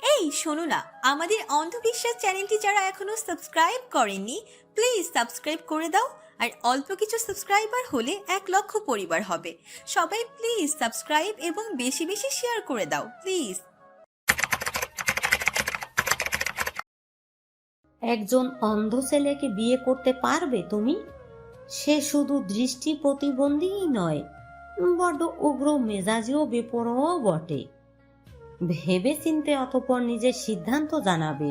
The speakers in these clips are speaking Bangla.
এই শোনো না, আমাদের অন্ধবিশ্বাস চ্যানেলটি যারা এখনো সাবস্ক্রাইব করেননি, প্লিজ সাবস্ক্রাইব করে দাও। আর অল্প কিছু সাবস্ক্রাইবার হলে 1 লক্ষ পরিবার হবে। সবাই প্লিজ সাবস্ক্রাইব এবং বেশি বেশি শেয়ার করে দাও প্লিজ। একজন অন্ধ ছেলেকে বিয়ে করতে পারবে তুমি? সে শুধু দৃষ্টি প্রতিবন্ধীই নয়, বড্ড উগ্র মেজাজিও বেপরোয়া বটে। ভেবে চিনতে অতঃপর নিজের সিদ্ধান্ত জানাবে,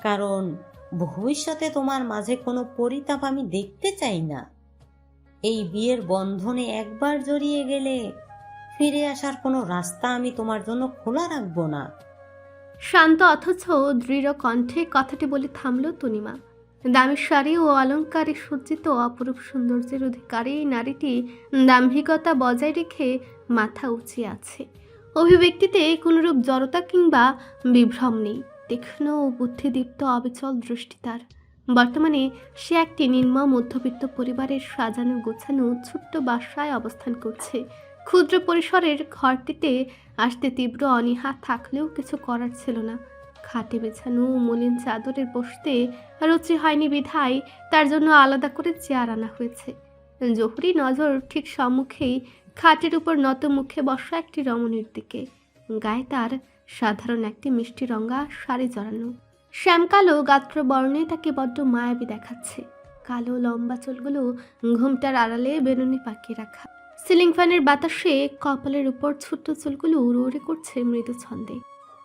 কারণ ভবিষ্যতে তোমার মাঝে কোনো পরিতাপ আমি দেখতে চাই না। এই বিয়ের বন্ধনে একবার জড়িয়ে গেলে ফিরে আসার কোনো রাস্তা আমি তোমার জন্য খোলা রাখবো না। শান্ত অথচ দৃঢ় কণ্ঠে কথাটি বলে থামল তনিমা। দামি শাড়ি ও অলংকারে সজ্জিত অপরূপ সৌন্দর্যের অধিকারী এই নারীটি দাম্ভিকতা বজায় রেখে মাথা উঁচিয়ে আছে। অভিব্যক্তিতে কোনরূপ জড়তা কিংবা বিভ্রম নেই। তীক্ষ্ণ ও বুদ্ধিদীপ্ত অবিচল দৃষ্টি তার। বর্তমানে সে একটি নিম্ন মধ্যবিত্ত পরিবারের সাজানো গোছানো ছোট্ট বাসায় অবস্থান করছে। ক্ষুদ্র পরিসরের ঘরটিতে আসতে তীব্র অনীহা থাকলেও কিছু করার ছিল না। খাটে বেছানো মলিন চাদরের বসতে রুচি হয়নি বিধায় তার জন্য আলাদা করে চেয়ার আনা হয়েছে। জহুরি নজর ঠিক সম্মুখেই খাটের উপর নত মুখে বসা একটি রমণীর দিকে। গায়ে তার সাধারণ একটি মিষ্টি রঙা শাড়ি জড়ানো। শ্যামকালো গাত্র বর্ণে তাকে বড্ড মায়াবী দেখাচ্ছে। কালো লম্বা চুলগুলো ঘুমটার আড়ালে বেনুনি পাকিয়ে রাখা। সিলিং ফ্যানের বাতাসে কপালের উপর ছোট্ট চুলগুলো উড়ে উড়ে করছে মৃদু ছন্দে।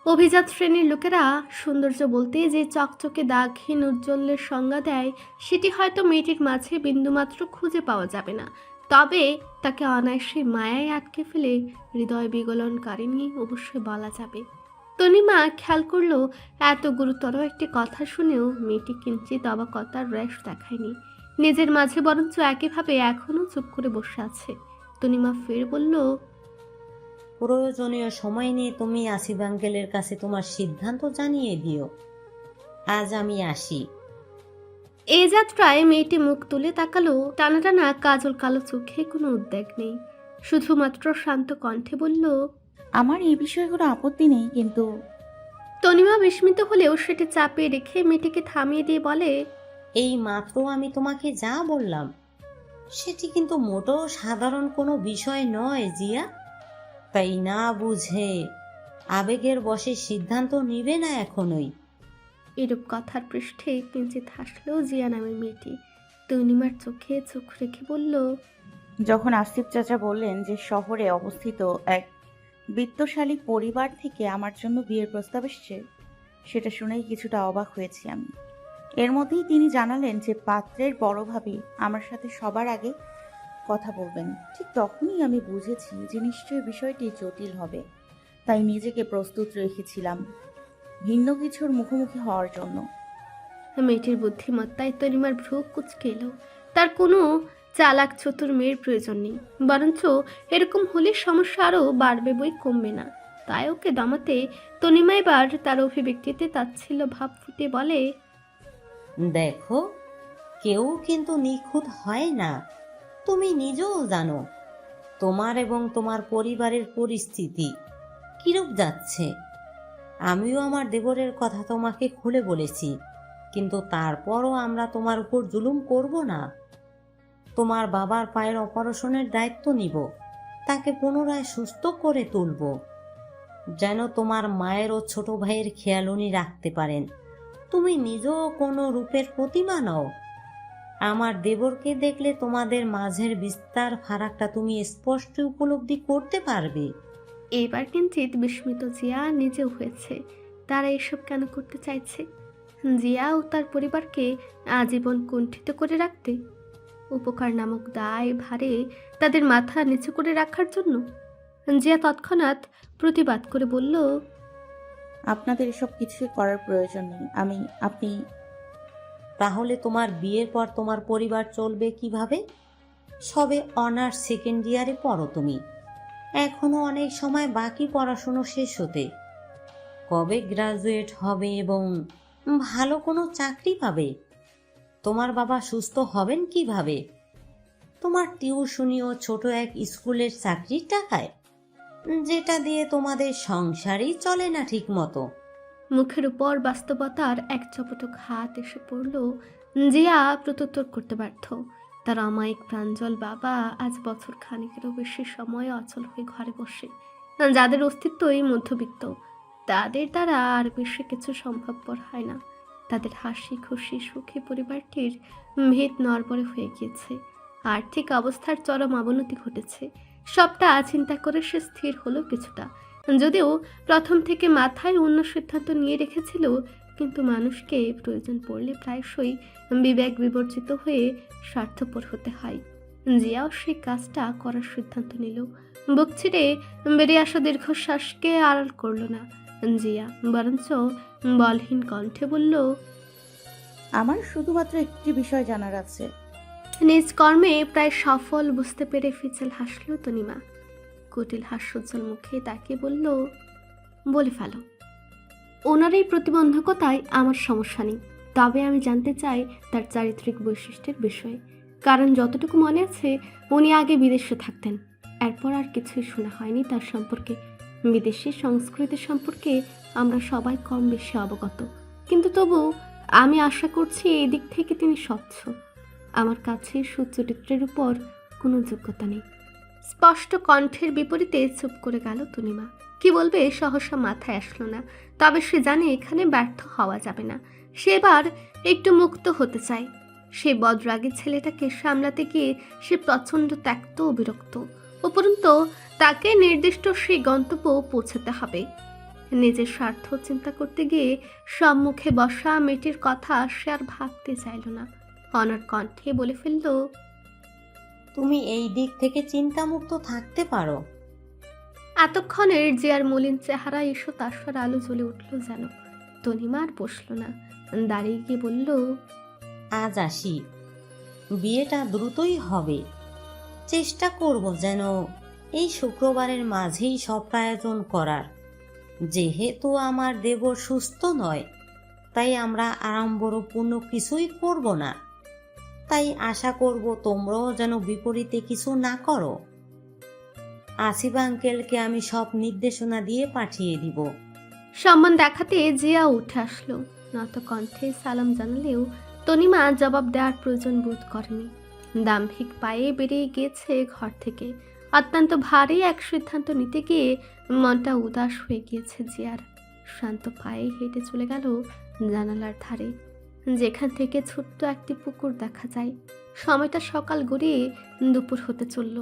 অভিজাত শ্রেণীর লোকেরা সৌন্দর্য বলতে যে চকচকে দাগহীন উজ্জ্বলের সংজ্ঞা দেয়, সেটি হয়তো মেয়েটির মাঝে বিন্দুমাত্র খুঁজে পাওয়া যাবে না। তবে তাকে অনায়াসে মায়ায় আটকে ফেলে হৃদয় বিগলনকারিণী অবশ্যই বলা যাবে। তনিমা খেয়াল করলো এত গুরুতর একটি কথা শুনেও মেয়েটি কিঞ্চিত অবাকতার রেশ দেখায়নি। নিজের মাঝে বরঞ্চ একইভাবে এখনো চুপ করে বসে আছে। তনিমা ফের বলল, প্রয়োজনীয় সময় নিয়ে তুমি আসিফ আঙ্কেলের কাছে তোমার সিদ্ধান্ত জানিয়ে দিও। আজ আমি আসি। এই যাত্রায় মেয়েটি মুখ তুলে তাকালো। টানা টানা কাজল কালো চোখে কোনো উদ্বেগ নেই, শুধুমাত্র শান্ত কণ্ঠে বলল, আমার এই বিষয়ে কোনো আপত্তি নেই, কিন্তু তনিমা বিস্মিত হলেও সেটি চাপিয়ে রেখে মেয়েটিকে থামিয়ে দিয়ে বলে, এই মাত্র আমি তোমাকে যা বললাম সেটি কিন্তু মোটেও সাধারণ কোনো বিষয় নয় জিয়া। তাই না বুঝে আবেগের বশে সিদ্ধান্ত নিবে না এখনই। এরূপ কথার পৃষ্ঠে কিঞ্চিত হাসলো জিয়া নামের মেয়েটি। তনিমার চোখে চোখ রেখে বলল, যখন আসিফ চাচা বললেন যে শহরে অবস্থিত এক বিত্তশালী পরিবার থেকে আমার জন্য বিয়ের প্রস্তাব এসছে, সেটা শুনেই কিছুটা অবাক হয়েছি আমি। এর মধ্যেই তিনি জানালেন যে পাত্রের বড় ভাবি আমার সাথে সবার আগে কথা বলবেন। ঠিক তখনই আমি বুঝেছি যে নিশ্চয়ই বিষয়টি জটিল হবে। তাই নিজেকে প্রস্তুত রেখেছিলাম ভিন্ন কিছুর মুখোমুখি হওয়ার জন্য। মেয়েটির বুদ্ধিমত্তায় তনিমার ভ্রু কুঁচকে এলো। তার কোনো চালাক চতুর মেয়ের প্রয়োজন নেই, বরঞ্চ এরকম হলে সমস্যা আরও বাড়বে বই কমবে না। তাই ওকে দমাতে তনিমা এবার তার অভিব্যক্তিতে তাচ্ছিল্য ভাব ফুটে বলে, দেখো, কেউ কিন্তু নিখুঁত হয় না। তুমি নিজেও জানো তোমার এবং তোমার পরিবারের পরিস্থিতি কিরূপ যাচ্ছে। আমিও আমার দেবরের কথা তোমাকে খুলে বলেছি, কিন্তু তারপরও আমরা তোমার উপর জুলুম করব না। তোমার বাবার পায়ের অপারেশনের দায়িত্ব নিব, তাকে পুনরায় সুস্থ করে তুলব, যেন তোমার মায়ের ও ছোট ভাইয়ের খেয়াল উনি রাখতে পারেন। তুমি নিজেও কোনো রূপের প্রতিমা নও। আমার দেবরকে দেখলে তোমাদের মাঝের বিস্তার ফারাকটা তুমি স্পষ্ট উপলব্ধি করতে পারবে। এবার কিঞ্চিত বিস্মিত জিয়া নিজেও হয়েছে। তারা এসব কেন করতে চাইছে? জিয়া ও তার পরিবারকে আজীবন কুণ্ঠিত করে রাখতে? উপকার নামক দায় ভারে তাদের মাথা নিচু করে রাখার জন্য? জিয়া তৎক্ষণাৎ প্রতিবাদ করে বলল, আপনাদের এসব কিছুই করার প্রয়োজন নেই। আপনি তাহলে তোমার বিয়ের পর তোমার পরিবার চলবে কিভাবে? সবে অনার্স সেকেন্ড ইয়ারে পড়ো তুমি, এখনো অনেক সময় বাকি পড়াশুনো শেষ হতে। কবে গ্রাজুয়েট হবে এবং ভালো কোনো চাকরি পাবে? তোমার বাবা সুস্থ হবেন কিভাবে? তোমার টিউশনিও ছোট এক স্কুলের চাকরির টাকায়, যেটা দিয়ে তোমাদের সংসারই চলে না ঠিক মতো। মুখের উপর বাস্তবতার এক চপটক হাত এসে পড়ল। জিয়া প্রত্যুত্তর করতে ব্যর্থ। তার অমায়িক প্রাঞ্জল বাবা আজ বছর খানিকেরও বেশি সময় অচল হয়ে ঘরে বসে। যাদের অস্তিত্বই মধ্যবিত্ত, তাদের দ্বারা আর বেশি কিছু সম্ভবপর হয় না। তাদের হাসি খুশি সুখী পরিবারটির ভিত নড়বড়ে হয়ে গিয়েছে। আর্থিক অবস্থার চরম অবনতি ঘটেছে। সবটা চিন্তা করে সে স্থির হলো কিছুটা, যদিও প্রথম থেকে মাথায় অন্য সিদ্ধান্ত নিয়ে রেখেছিল, কিন্তু মানুষকে প্রয়োজন পড়লে প্রায়শই বিবেক বিবর্জিত হয়ে স্বার্থপর হতে হয়। জিয়াও সেই কাজটা করার সিদ্ধান্ত নিল। বুক ছিঁড়ে বেরিয়ে আসা দীর্ঘশ্বাসকে আড়াল করল না জিয়া, বরঞ্চ বলহীন কণ্ঠে বলল, আমার শুধুমাত্র একটি বিষয় জানার আছে। নিজ কর্মে প্রায় সফল বুঝতে পেরে ফিচেল হাসল তনিমা। কুটিল হাস্যোজ্জ্বল মুখে তাকিয়ে বলল, বলে ফেলো। ওনার এই প্রতিবন্ধকতায় আমার সমস্যা নেই, তবে আমি জানতে চাই তার চারিত্রিক বৈশিষ্ট্যের বিষয়ে। কারণ যতটুকু মনে আছে, উনি আগে বিদেশে থাকতেন। এরপর আর কিছুই শোনা হয়নি তার সম্পর্কে। বিদেশি সংস্কৃতি সম্পর্কে আমরা সবাই কম বেশি অবগত, কিন্তু তবু আমি আশা করছি এই দিক থেকে তিনি স্বচ্ছ। আমার কাছে সুচরিত্রের উপর কোনো যোগ্যতা নেই। স্পষ্ট কণ্ঠের বিপরীতে চুপ করে গেল তনিমা। কি বলবে সহসা মাথায় আসলো না, তবে সে জানে এখানে ব্যর্থ হওয়া যাবে না। সে এবার একটু মুক্ত হতে চায়। সেই বদরাগী ছেলেটাকে সামলাতে গিয়ে সে প্রচণ্ড ত্যক্ত ও বিরক্ত। উপরন্তু তাকে নির্দিষ্ট সেই গন্তব্য পৌঁছাতে হবে। নিজের স্বার্থ চিন্তা করতে গিয়ে সম্মুখে বসা মেয়েটির কথা সে আর ভাবতে চাইল না। অনর কণ্ঠে বলে ফেলল, তুমি এই দিক থেকে চিন্তামুক্ত থাকতে পারো। এতক্ষণের জিয়ার মলিন চেহারা এসো তাস্বর আলো জ্বলে উঠল যেন। তনিমা আর বসল না, দাঁড়িয়ে গিয়ে বলল, আজ আসি, বিয়েটা দ্রুতই হবে। চেষ্টা করব যেন এই শুক্রবারের মাঝেই সব আয়োজন করার। যেহেতু আমার দেবর সুস্থ নয়, তাই আমরা আড়ম্বরপূর্ণ কিছুই করব না। তাই আশা করব তোমরাও যেন বিপরীতে কিছু না করো। আসিফ আঙ্কেলকে আমি সব নির্দেশনা দিয়ে পাঠিয়ে দিব। সম্মান দেখাতে জিয়া উঠে আসলো। নত কণ্ঠে সালাম জানালেও তনিমা জবাব দেওয়ার প্রয়োজন বোধ করেনি। দাম্ভিক পায়ে বেরিয়ে গিয়েছে ঘর থেকে। অত্যন্ত ভারী এক সিদ্ধান্ত নিতে গিয়ে মনটা উদাস হয়ে গিয়েছে জিয়ার। শান্ত পায়ে হেঁটে চলে গেল জানালার ধারে, যেখান থেকে ছোট্ট একটি পুকুর দেখা যায়। সময়টা সকাল গড়িয়ে দুপুর হতে চলল,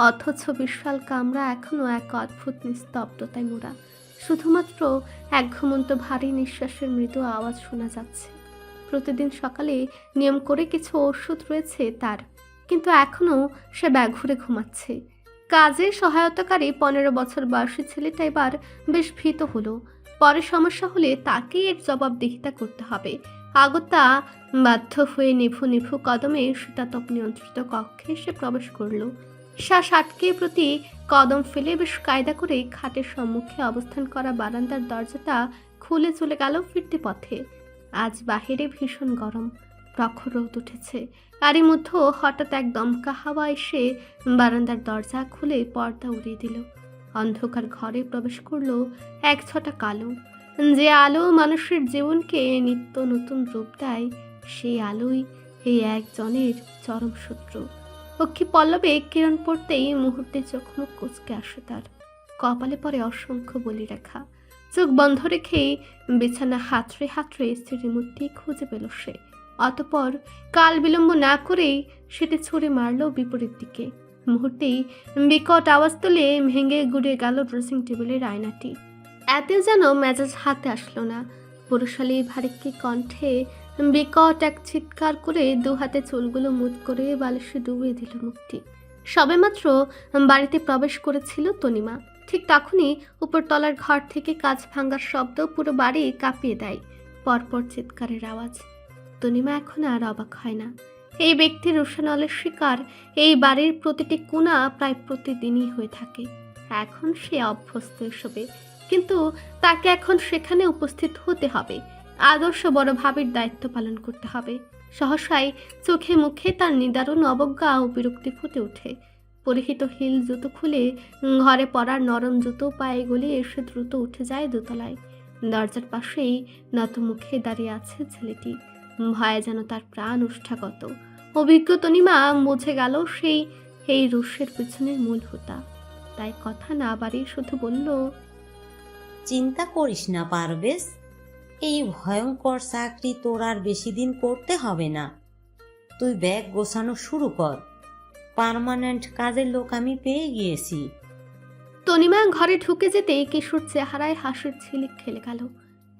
অথচ বিশাল কামরা এখনো এক অদ্ভুত নিস্তব্ধতায় মোড়া। শুধুমাত্র এক ঘুমন্ত ভারী নিঃশ্বাসের মৃদু আওয়াজ শোনা যাচ্ছে। প্রতিদিন সকালে নিয়ম করে কিছু ওষুধ রয়েছে তার, কিন্তু এখনও সে ব্যাঘুরে ঘুমাচ্ছে। কাজে সহায়তাকারী 15 বছর বয়সী ছেলেটা এবার বেশ ভীত হলো। পরে সমস্যা হলে তাকেই এর জবাবদিহিতা করতে হবে। আগত্যা বাধ্য হয়ে নিভু নিভু কদমে শীতাতপ নিয়ন্ত্রিত কক্ষে সে প্রবেশ করল। শ্বাস আটকে প্রতি কদম ফেলে বেশ কায়দা করে খাটের সম্মুখে অবস্থান করা বারান্দার দরজাটা খুলে চলে গেল ফিরতি পথে। আজ বাহিরে ভীষণ গরম, প্রখর রোদ উঠেছে। তারই মধ্যে হঠাৎ এক দমকা হাওয়া এসে বারান্দার দরজা খুলে পর্দা উড়িয়ে দিল। অন্ধকার ঘরে প্রবেশ করলো এক ছটা কালো। যে আলো মানুষের জীবনকে নিত্য নতুন রূপ দেয়, সেই আলোই এই একজনের চরম শত্রু। অক্ষি পল্লবে কিরণ পড়তেই মুহূর্তে চোখ মুখ কুঁচকে আসে তার। কপালে পরে অসংখ্য বলি রেখা। চোখ বন্ধ রেখেই বিছানা হাতড়ে হাতড়ে স্ত্রীর মূর্তি খুঁজে পেল সে। অতপর কাল বিলম্ব না করেই সেটি ছুঁড়ে মারল বিপরীত দিকে। মুহূর্তেই বিকট আওয়াজ তুলে ভেঙে গুড়ে গেল ড্রেসিং টেবিলের আয়নাটি। এতেও যেন মেজাজ হাতে আসলো না। পুরুষালী ভারিক্কি কণ্ঠে বিকট এক চিৎকার করে দু হাতে চুলগুলো মুঠ করে বালিশে ডুবিয়ে দিল মুখটি। সবেমাত্র বাড়িতে প্রবেশ করেছিল তনিমা। ঠিক তখনই উপরতলার ঘর থেকে কাঁচ ভাঙার শব্দ পুরো বাড়ি কাঁপিয়ে দেয়। পরপর চিৎকারের আওয়াজ। তনিমা এখন আর অবাক হয় না। এই ব্যক্তির রোশানলের শিকার এই বাড়ির প্রতিটি কোণা প্রায় প্রতিদিনই হয়ে থাকে। এখন সে অভ্যস্ত এসবে, কিন্তু তাকে এখন সেখানে উপস্থিত হতে হবে। আদর্শ বড় ভাবের দায়িত্ব পালন করতে হবে। সহসাই চোখে মুখে তার নিদারুণ অবজ্ঞা ও বিরক্তি ফুটে ওঠে। পরিহিত হিল জুতো খুলে ঘরে পরার নরম জুতো পায়ে গলিয়ে এসে দ্রুত উঠে যায় দোতলায়। দরজার পাশেই নত মুখে দাঁড়িয়ে আছে ছেলেটি। ভয়ে যেন তার প্রাণ ওষ্ঠাগত। অভিজ্ঞ তনিমা বুঝে গেল এই রুশের পিছনের মূল হোতা। তাই কথা না বাড়িয়ে শুধু বলল, চিন্তা করিস না পারবেশ, এই ভয়ঙ্কর চাকরি তোর আর বেশি দিন করতে হবে না। তুই ব্যাগ গোছানো শুরু কর, পার্মানেন্ট কাজের লোক আমি পেয়ে গিয়েছি। তনিমা ঘরে ঢুকে যেতেই কিশোর চেহারায় হাসির ঝিলিক খেলে গেল।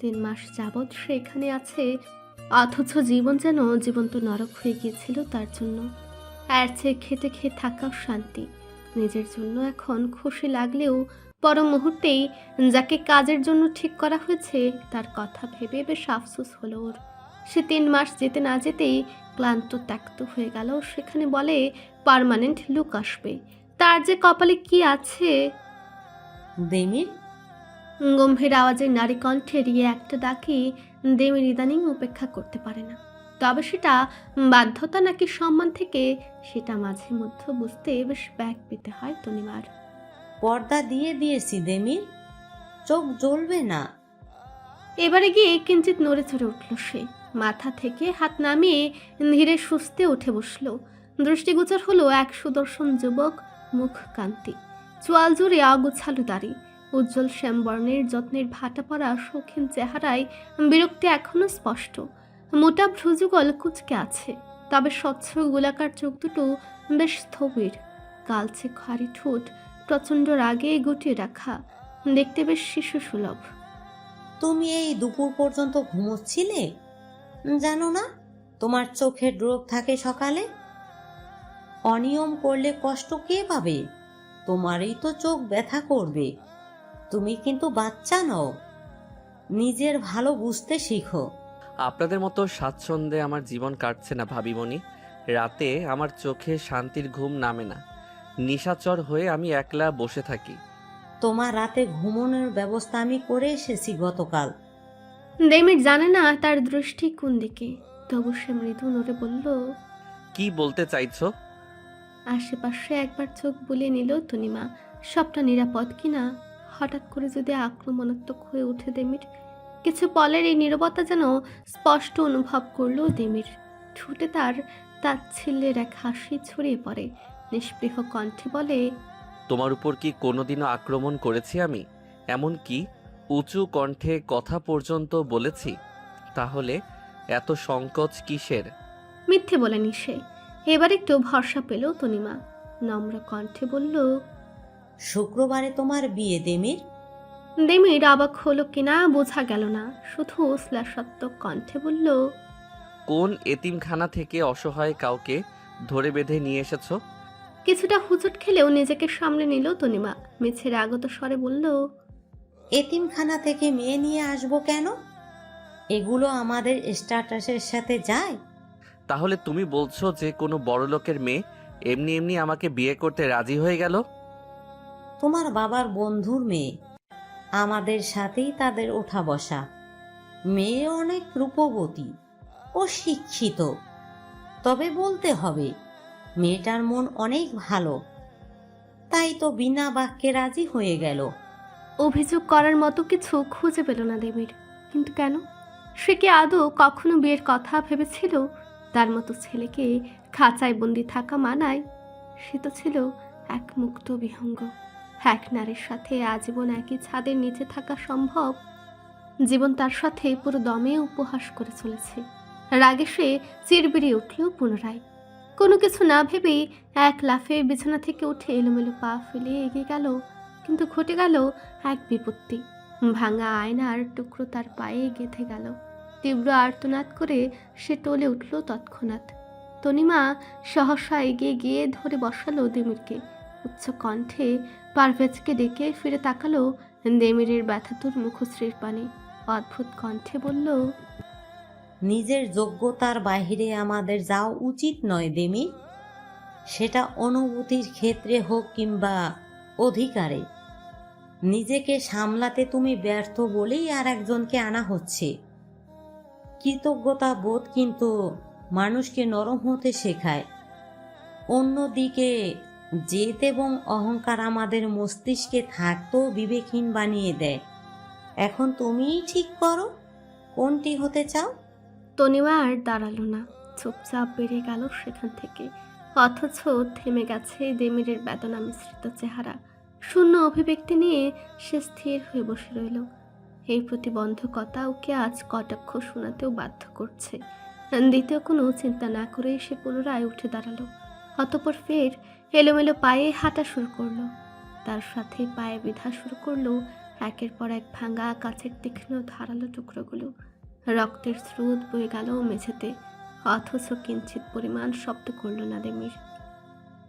3 মাস যাবৎ সে এখানে আছে, অথচ জীবন যেন জীবন্ত নরক হয়ে গিয়েছিল তার জন্য। এর চেয়ে খেতে খেয়ে থাকাও শান্তি। নিজের জন্য এখন খুশি লাগলেও পর মুহূর্তেই যাকে কাজের জন্য ঠিক করা হয়েছে তার কথা ভেবে বেশ আফসোস হলো ওর। সে 3 মাস যেতে না যেতেই ক্লান্ত ত্যক্ত হয়ে গেল। সেখানে বলে পার্মানেন্ট লুক আসবে। তার যে কপালে কি আছে। দেমির, গম্ভীর আওয়াজের নারী কণ্ঠে এড়িয়ে একটা ডাকি দেবীর ইদানিং উপেক্ষা করতে পারে না। তবে সেটা বাধ্যতা নাকি সম্মান থেকে সেটা মাঝে মধ্যে বুঝতে বেশ ব্যাগ পেতে হয় তনিমার। পর্দা দিয়ে দিয়েছি দেমির, চোখ জ্বলবে না। এবারে গিয়ে কিঞ্চিত নড়ে চড়ে উঠল সে। মাথা থেকে হাত নামিয়ে ধীরে সুস্থে উঠে বসল। দৃষ্টিগোচর হলো এক সুদর্শন যুবক, মুখ কান্তি, চোয়াল জুড়ে অগোছালো দাড়ি, উজ্জ্বল শ্যামবর্ণের যত্নের ভাটা পড়া শৌখিন চেহারায় বিরক্তি এখনো স্পষ্ট। মোটা ভ্রুযুগল কুচকে আছে, তবে স্বচ্ছ গোলাকার চোখ দুটো বেশ স্থবির। কালচে খয়েরি ঠোঁট প্রচণ্ড রাগে গুটিয়ে রাখা, দেখতে বেশ শিশু সুলভ। তুমি এই দুপুর পর্যন্ত ঘুমোচ্ছিলে? জানো না তোমার চোখের রোগ থাকে সকালে? অনিয়ম করলে কষ্ট কে পাবে? তোমারই তো চোখ ব্যথা করবে। তুমি কিন্তু বাচ্চা নও, নিজের ভালো বুঝতে শিখো। আপনাদের মতো স্বাচ্ছন্দ্যে আমার জীবন কাটছে না ভাবিমণি। রাতে আমার চোখে শান্তির ঘুম নামে না, নিশাচর হয়ে আমি একলা বসে থাকি। তোমার রাতে ঘুমানোর ব্যবস্থা আমি করে এসেছি গতকাল। দেমির জানে না তার দৃষ্টি কোন দিকে, তবু সে মৃদু নড়ে বলল, কি বলতে চাইছো? আশেপাশে একবার চোখ বুলিয়ে নিল তনিমা, সবটা নিরাপদ কিনা। হঠাৎ করে যদি আক্রমণাত্মক হয়ে ওঠে দেমির। কিছু পলের এই নীরবতা যেন স্পষ্ট অনুভব করলো দেমির। ঠোঁটে তার তাচ্ছিল্যের এক হাসি ছড়িয়ে পড়ে। নিষ্পৃহ কণ্ঠে বলে, তোমার উপর কি কোনোদিনও আক্রমণ করেছি আমি? এমন কি উঁচু কণ্ঠে কথা পর্যন্ত বলেছি? তাহলে এত সংকোচ কিসের? মিথ্যে বলেনি সে। এবার একটু ভরসা পেল তনিমা। নম্র কণ্ঠে বলল, শুক্রবারে তোমার বিয়ে দেমির। দেমির অবাক হলো কিনা বোঝা গেল না, শুধু শ্লেষাত্মক কণ্ঠে বলল, কোন এতিমখানা থেকে অসহায় কাউকে ধরে বেঁধে নিয়ে এসেছো? কিছুটা হুচট খেলেও নিজেকে সামলে নিল তনিমা। মিছের আগত স্বরে বলল, এতিমখানা থেকে মেয়ে নিয়ে আসবো কেন? এগুলো আমাদের স্ট্যাটাসের সাথে যায়? তাহলে তুমি বলছো যে কোনো বড়লোকের মেয়ে এমনি এমনি আমাকে বিয়ে করতে রাজি হয়ে গেল? তোমার বাবার বন্ধুর মেয়ে, আমাদের সাথেই তাদের ওঠা বসা। মেয়ে অনেক রূপবতী ও শিক্ষিত, তবে বলতে হবে মেয়েটার মন অনেক ভালো, তাই তো বিনা বাক্যে রাজি হয়ে গেল। অভিযোগ করার মতো কিছু খুঁজে পেল না দেবীর। কিন্তু কেন? সে কি আদৌ কখনো বিয়ের কথা ভেবেছিল? তার মতো ছেলেকে খাঁচায় বন্দি থাকা মানায়? সে তো ছিল এক মুক্ত বিহঙ্গ। এক নারীর সাথে আজীবন একই ছাদের নিচে থাকা সম্ভব? জীবন তার সাথে পুরো দমে উপহাস করে চলেছে। রাগে সে চিরবিড়ে উঠল পুনরায়। কোনো কিছু না ভেবেই এক লাফে বিছানা থেকে উঠে এলোমেলো পা ফেলে এগিয়ে গেল। কিন্তু ঘটে গেল এক বিপত্তি। ভাঙা আয়নার টুকরো তার পায়ে গেঁথে গেল। তীব্র আর্তনাদ করে সে টলে উঠল তৎক্ষণাৎ। তনিমা সহসা এগিয়ে গিয়ে ধরে বসালো দেমিরকে। উচ্চ কণ্ঠে পারভেজকে ডেকে ফিরে তাকালো দেমিরের ব্যথাতুর মুখশ্রীর পানে। অদ্ভুত কণ্ঠে বলল, নিজের যোগ্যতার বাইরে আমাদের যাওয়া উচিত নয় দেমি, সেটা অনুভূতির ক্ষেত্রে হোক কিংবা অধিকারে। নিজেকে সামলাতে তুমি ব্যর্থ বলেই আর একজনকে আনা হচ্ছে। কৃতজ্ঞতা বোধ কিন্তু মানুষকে নরম হতে শেখায়। অন্যদিকে জেদ এবং অহংকার আমাদের মস্তিষ্কে থাকতেও বিবেকহীন বানিয়ে দেয়। এখন তুমিই ঠিক করো কোনটি হতে চাও। তনিমা আর দাঁড়ালো না, চুপচাপ বেরিয়ে গেল সেখান থেকে। অথচ থেমে গেছে দেমিরের বেদনা মিশ্রিত চেহারা। শূন্য অভিব্যক্তি নিয়ে সে স্থির হয়ে বসে রইল। এই প্রতিবন্ধকতা ওকে আজ কটাক্ষ শোনাতেও বাধ্য করছে। দ্বিতীয় কোনো চিন্তা না করে সে পুনরায় উঠে দাঁড়ালো। অতঃপর ফের এলোমেলো পায়ে হাঁটা শুরু করলো। তার সাথে পায়ে বিঁধা শুরু করলো একের পর এক ভাঙা কাছের তীক্ষ্ণ ধারালো টুকরোগুলো। রক্তের স্রোত বয়ে গেল মেঝেতে, অথচ কিঞ্চিত পরিমাণ শব্দ করল না দেমির।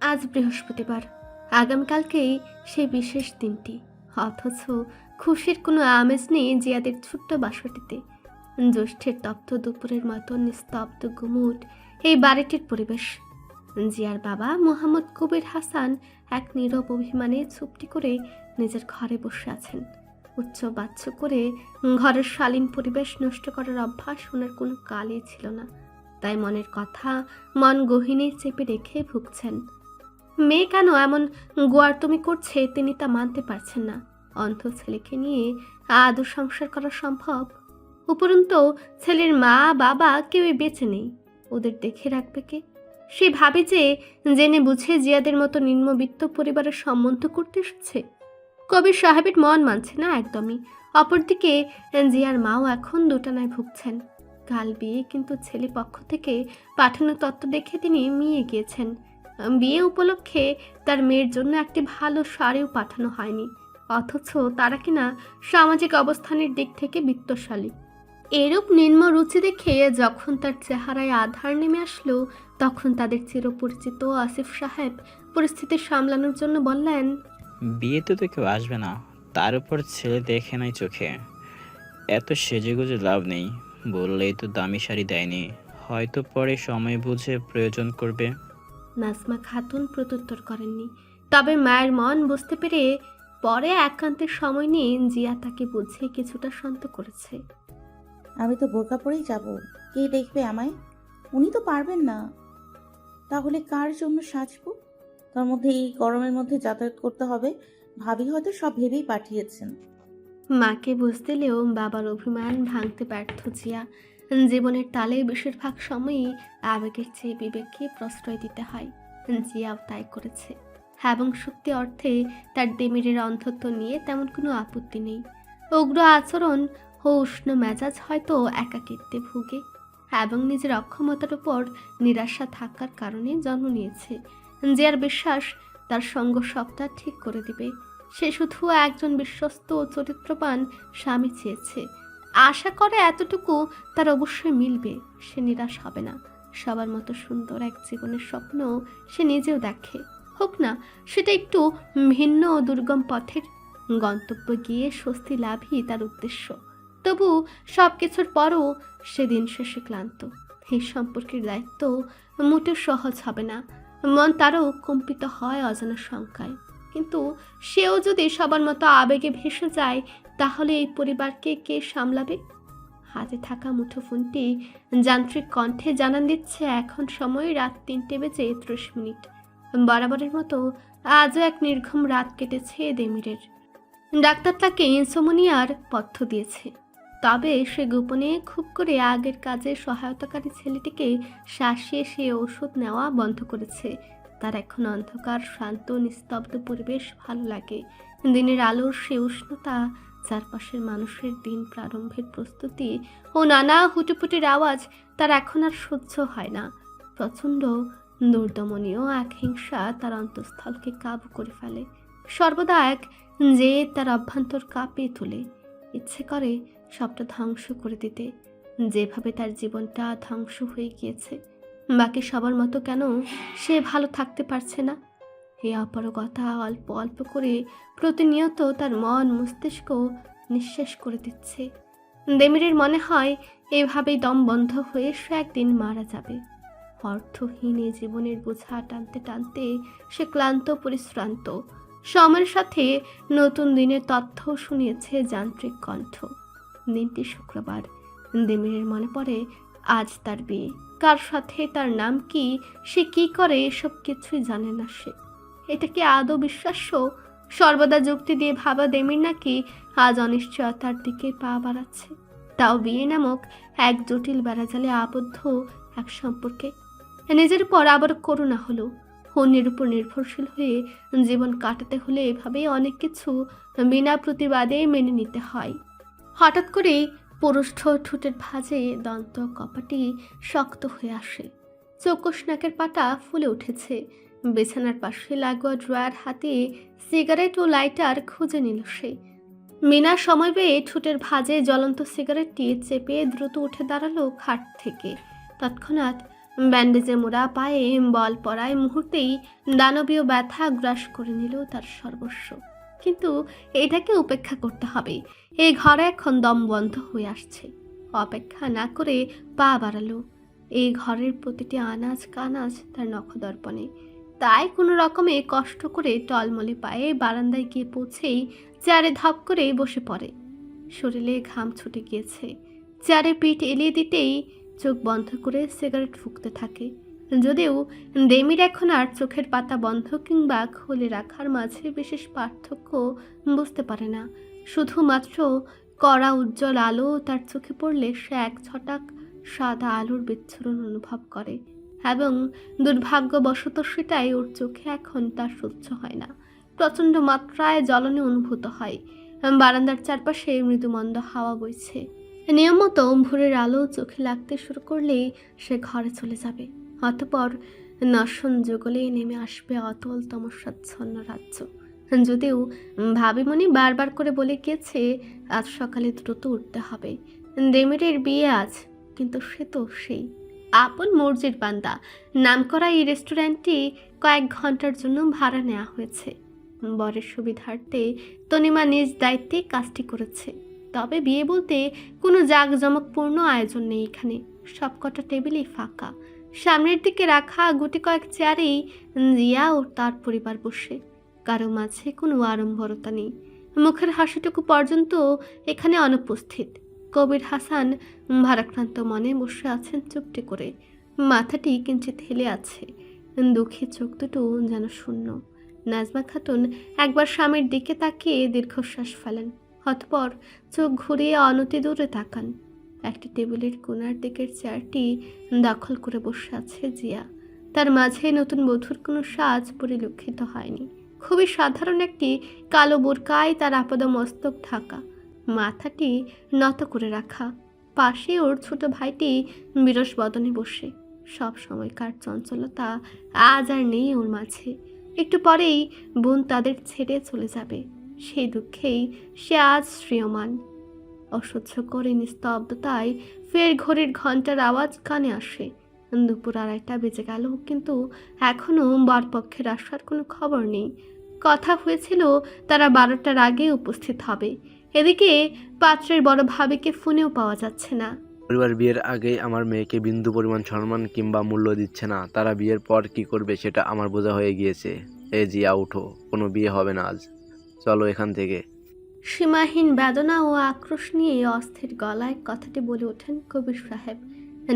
আজ বৃহস্পতিবার, আগামীকালকেই সেই বিশেষ দিনটি, অথচ খুশির কোনো আমেজ নেই জিয়াদের ছোট্ট বাসাটিতে। জ্যৈষ্ঠের তপ্ত দুপুরের মতো নিস্তব্ধ গুমুট এই বাড়িটির পরিবেশ। জিয়ার বাবা মোহাম্মদ কবির হাসান এক নীরব অভিমানে চুপটি করে নিজের ঘরে বসে আছেন। উচ্চ বাচ্চ করে ঘরের শালীন পরিবেশ নষ্ট করার অভ্যাস ওনার কোনো কালই ছিল না, তাই মনের কথা মন গহীনে চেপে রেখে ভুগছেন। মেয়ে কেন এমন গোয়ারতুমি করছে তিনি তা মানতে পারছেন না। অন্ধ ছেলেকে নিয়ে আদৌ সংসার করা সম্ভব? উপরন্তু ছেলের মা বাবা কেউই বেঁচে নেই, ওদের দেখে রাখবে কে? সে ভাবে যে জেনে বুঝে জিয়াদের মতো নিম্নবিত্ত পরিবারের সম্বন্ধ করতে এসেছে। কবির সাহেবের মন মানছে না একদমই। অপরদিকে জিয়ার মাও এখন দোটানায় ভুগছেন। কাল বিয়ে, কিন্তু ছেলে পক্ষ থেকে পাঠানো তত্ত্ব দেখে তিনি মিয়ে গিয়েছেন। বিয়ে উপলক্ষে তার মেয়ের জন্য একটি ভালো শাড়িও পাঠানো হয়নি, অথচ তারা কিনা সামাজিক অবস্থানের দিক থেকে বিত্তশালী। এরূপ নিম্ন রুচি দেখে যখন তার চেহারায় আধার নেমে আসলো, তখন তাদের চিরপরিচিত আসিফ সাহেব পরিস্থিতি সামলানোর জন্য বললেন, বিয়েতে তো কেউ আসবে না, তার উপর ছেলে দেখে নাই চোখে। এত সেজেগুজে লাভ নেই, বললেই তো দামি শাড়ি দেয়নি, হয়তো পরে সময় বুঝে প্রয়োজন করবে। নাজমা খাতুন প্রত্যুত্তর করেননি, তবে মায়ের মন বুঝতে পেরে পরে একান্তের সময় নিয়ে জিয়া তাকে বুঝিয়ে কিছুটা শান্ত করেছে। আমি তো বোরকা পরেই যাব, কে দেখবে আমায়? উনি তো পারবেন না, তাহলে কার জন্য সাজবো? তার মধ্যে এই গরমের মধ্যে যাতায়াত করতে হবে, ভাবি হয়তো সব ভেবেই পাঠিয়েছেন। মাকে বুঝ দিলেও বাবার অভিমান ভাঙতে ব্যর্থ জিয়া। জীবনের তালে বেশিরভাগ সময়ই আবেগের চেয়ে বিবেককে প্রশ্রয় দিতে হয়। জিয়াও তাই করেছে, এবং সত্যি অর্থে তার দেমিরের অন্ধত্ব নিয়ে তেমন কোনো আপত্তি নেই। উগ্র আচরণ ও উষ্ণ মেজাজ হয়তো একাকিত্বে ভুগে এবং নিজের অক্ষমতার উপর নিরাশা থাকার কারণে জন্ম নিয়েছে। জিয়ার বিশ্বাস তার সঙ্গ সবটা ঠিক করে দিবে। সে শুধু একজন বিশ্বস্ত ও চরিত্রবান স্বামী চেয়েছে। আশা করে এতটুকু তার অবশ্যই মিলবে, সে নিরাশ হবে না। সবার মতো সুন্দর এক জীবনের স্বপ্ন সে নিজেও দেখে, হোক না সেটা একটু ভিন্ন ও দুর্গম পথের। গন্তব্য গিয়ে স্বস্তি লাভই তার উদ্দেশ্য। তবু সব কিছুর পরও সেদিন শেষে ক্লান্ত। এই সম্পর্কের দায়িত্ব মোটেও সহজ হবে না। মন তারও কম্পিত হয় অজানা শঙ্কায়। কিন্তু সেও যদি সবার মতো আবেগে ভেসে যায়, তাহলে এই পরিবারকে কে সামলাবে? হাতে থাকা মুঠোফোনটি যান্ত্রিক কণ্ঠে জানান দিচ্ছে এখন সময় রাত 3:30। বরাবরের মতো আজও এক নির্ঘুম রাত কেটেছে দেমিরের। ডাক্তার তাকে ইনসোমনিয়ার পথ্য দিয়েছে, তবে সে গোপনে খুব করে আগের কাজে সহায়তাকারী ছেলেটিকে শাসিয়ে সে ওষুধ নেওয়া বন্ধ করেছে। তার এখন অন্ধকার, শান্ত, নিস্তব্ধ পরিবেশ ভালো লাগে। দিনের আলোর সে উষ্ণতা, চারপাশের মানুষের দিন প্রারম্ভের প্রস্তুতি ও নানা হুটুপুটির আওয়াজ তার এখন আর সহ্য হয় না। প্রচণ্ড দুর্দমনীয় এক হিংসা তার অন্তঃস্থলকে কাবু করে ফেলে। সর্বদা এক যে তার অভ্যন্তর কাঁপিয়ে তোলে। ইচ্ছে করে সবটা ধ্বংস করে দিতে, যেভাবে তার জীবনটা ধ্বংস হয়ে গিয়েছে। বাকি সবার মতো কেন সে ভালো থাকতে পারছে না? এই অপারগতা অল্প অল্প করে প্রতিনিয়ত তার মন মস্তিষ্ক নিঃশেষ করে দিচ্ছে। দেমিরের মনে হয় এভাবেই দম বন্ধ হয়ে সে একদিন মারা যাবে। অর্থহীন এই জীবনের বোঝা টানতে টানতে সে ক্লান্ত, পরিশ্রান্ত। সময়ের সাথে নতুন দিনের তথ্য শুনিয়েছে যান্ত্রিক কণ্ঠ। দিনটি শুক্রবার। দেমিরের মনে পড়ে আজ তার বিয়ে। কার সাথে, তার নাম কি, সে কি করে, এসব কিছুই জানে না সে। এটা কি আদৌ বিশ্বাস্য? সর্বদা যুক্তি দিয়ে ভাবা দেমির নাকি আজ অনিশ্চয়তার দিকে পা বাড়াচ্ছে, তাও বিয়ে নামক এক জটিল বেড়াজালে আবদ্ধ এক সম্পর্কে। নিজের উপর আবার করুণা হলো। অন্যের উপর নির্ভরশীল হয়ে জীবন কাটাতে হলে এভাবেই অনেক কিছু বিনা প্রতিবাদে মেনে নিতে হয়। হঠাৎ করে পুরুষ্ঠ ঠোঁটের ভাঁজে দন্ত কপাটি শক্ত হয়ে আসে, চোখোশ নাকের পাটা ফুলে উঠেছে। বিছানার পাশে লাগোয়া ড্রয়ার হাতে সিগারেট ও লাইটার খুঁজে নিল সে। মিনা সময় পেয়ে ঠোঁটের ভাঁজে জ্বলন্ত সিগারেটটি চেপে দ্রুত উঠে দাঁড়ালো খাট থেকে। তৎক্ষণাৎ ব্যান্ডেজে মোড়া পায়ে বল পড়ায় মুহূর্তেই দানবীয় ব্যথা গ্রাস করে নিল তার সর্বস্ব। কিন্তু এটাকে উপেক্ষা করতে হবে। এই ঘরে এখন দম বন্ধ হয়ে আসছে। অপেক্ষা না করে পা বাড়ালো। এই ঘরের প্রতিটি আনাজ কানাজ তার নখদর্পণে। তাই কোনো রকমে কষ্ট করে টলমলে পায়ে বারান্দায় গিয়ে পৌঁছেই চেয়ারে ধপ করে বসে পড়ে। শরীরে ঘাম ছুটে গিয়েছে। চেয়ারে পিঠ এলিয়ে দিতেই চোখ বন্ধ করে সিগারেট ফুঁকতে থাকে। যদিও ডেমির এখন আর চোখের পাতা বন্ধ কিংবা খুলে রাখার মাঝে বিশেষ পার্থক্য বুঝতে পারে না। শুধুমাত্র কড়া উজ্জ্বল আলো তার চোখে পড়লে সে এক ছটাক সাদা আলোর বিচ্ছুরণ অনুভব করে, এবং দুর্ভাগ্যবশত সেটাই ওর চোখে এখন তার সহ্য হয় না। প্রচণ্ড মাত্রায় জ্বলনে অনুভূত হয়। বারান্দার চারপাশে মৃদুমন্দ হাওয়া বইছে। নিয়মিত ভোরের আলো চোখে লাগতে শুরু করলেই সে ঘরে চলে যাবে। অতঃপর নশন যুগলে নেমে আসবে অতল তমসাচ্ছন্ন রাজ্য। যদিও ভাবিমণি বারবার করে বলে গিয়েছে আজ সকালে দ্রুত উঠতে হবে, ডেমিরের বিয়ে আজ। কিন্তু সে তো সেই আপন মর্জির বান্দা। নামকরা এই রেস্টুরেন্টটি কয়েক ঘন্টার জন্য ভাড়া নেওয়া হয়েছে। বরের সুবিধার্থে তনিমা নিজ দায়িত্বে কাজটি করেছে। তবে বিয়ে বলতে কোনো জাঁকজমকপূর্ণ আয়োজন নেই এখানে। সবকটা টেবিলই ফাঁকা। সামনের দিকে রাখা গুটি কয়েক চেয়ারেই জিয়া ও তার পরিবার বসে। কারো মাঝে কোনো আড়ম্বরতা নেই। মুখের হাসিটুকু পর্যন্ত এখানে অনুপস্থিত। কবির হাসান ভারাক্রান্ত মনে বসে আছেন চুপটি করে। মাথাটি কিঞ্চিত হেলে আছে। দুঃখে চোখ দুটো যেন শূন্য। নাজমা খাতুন একবার স্বামীর দিকে তাকিয়ে দীর্ঘশ্বাস ফেলেন। অতঃপর চোখ ঘুরিয়ে অনতি দূরে তাকান। একটি টেবিলের কোণার দিকের চেয়ারটি দখল করে বসে আছে জিয়া। তার মাঝে নতুন বধূর কোনো সাজ পরিলক্ষিত হয়নি। খুবই সাধারণ একটি কালো বোরকায় তার আপাদ মস্তক ঢাকা, মাথাটি নত করে রাখা। পাশে ওর ছোট ভাইটি বিরস বদনে বসে। সব সময়কার চঞ্চলতা আজ আর নেই ওর মাঝে। একটু পরেই বোন তাদের ছেড়ে চলে যাবে। সেই দুঃখেই সে আজ শ্রিয়মান। অসহ্য করে নিস্তব্ধতায় ফের ঘড়ির ঘন্টার আওয়াজ কানে আসে। দুপুর 2:30 বেজে গেল, কিন্তু এখনও বরপক্ষের আসার কোনো খবর নেই। কথা হয়েছিল তারা 12টার আগে উপস্থিত হবে। এদিকে পাত্রের বড় ভাবিকে ফোনেও পাওয়া যাচ্ছে না। পরিবার বিয়ের আগেই আমার মেয়েকে বিন্দু পরিমাণ সম্মান কিংবা মূল্য দিচ্ছে না। তারা বিয়ের পর কি করবে সেটা আমার বোঝা হয়ে গিয়েছে। জিয়া উঠো, কোনো বিয়ে হবে না আজ, চলো এখান থেকে। সীমাহীন বেদনা ও আক্রোশ নিয়ে অস্থির গলায় কথাটি বলে ওঠেন কবির সাহেব।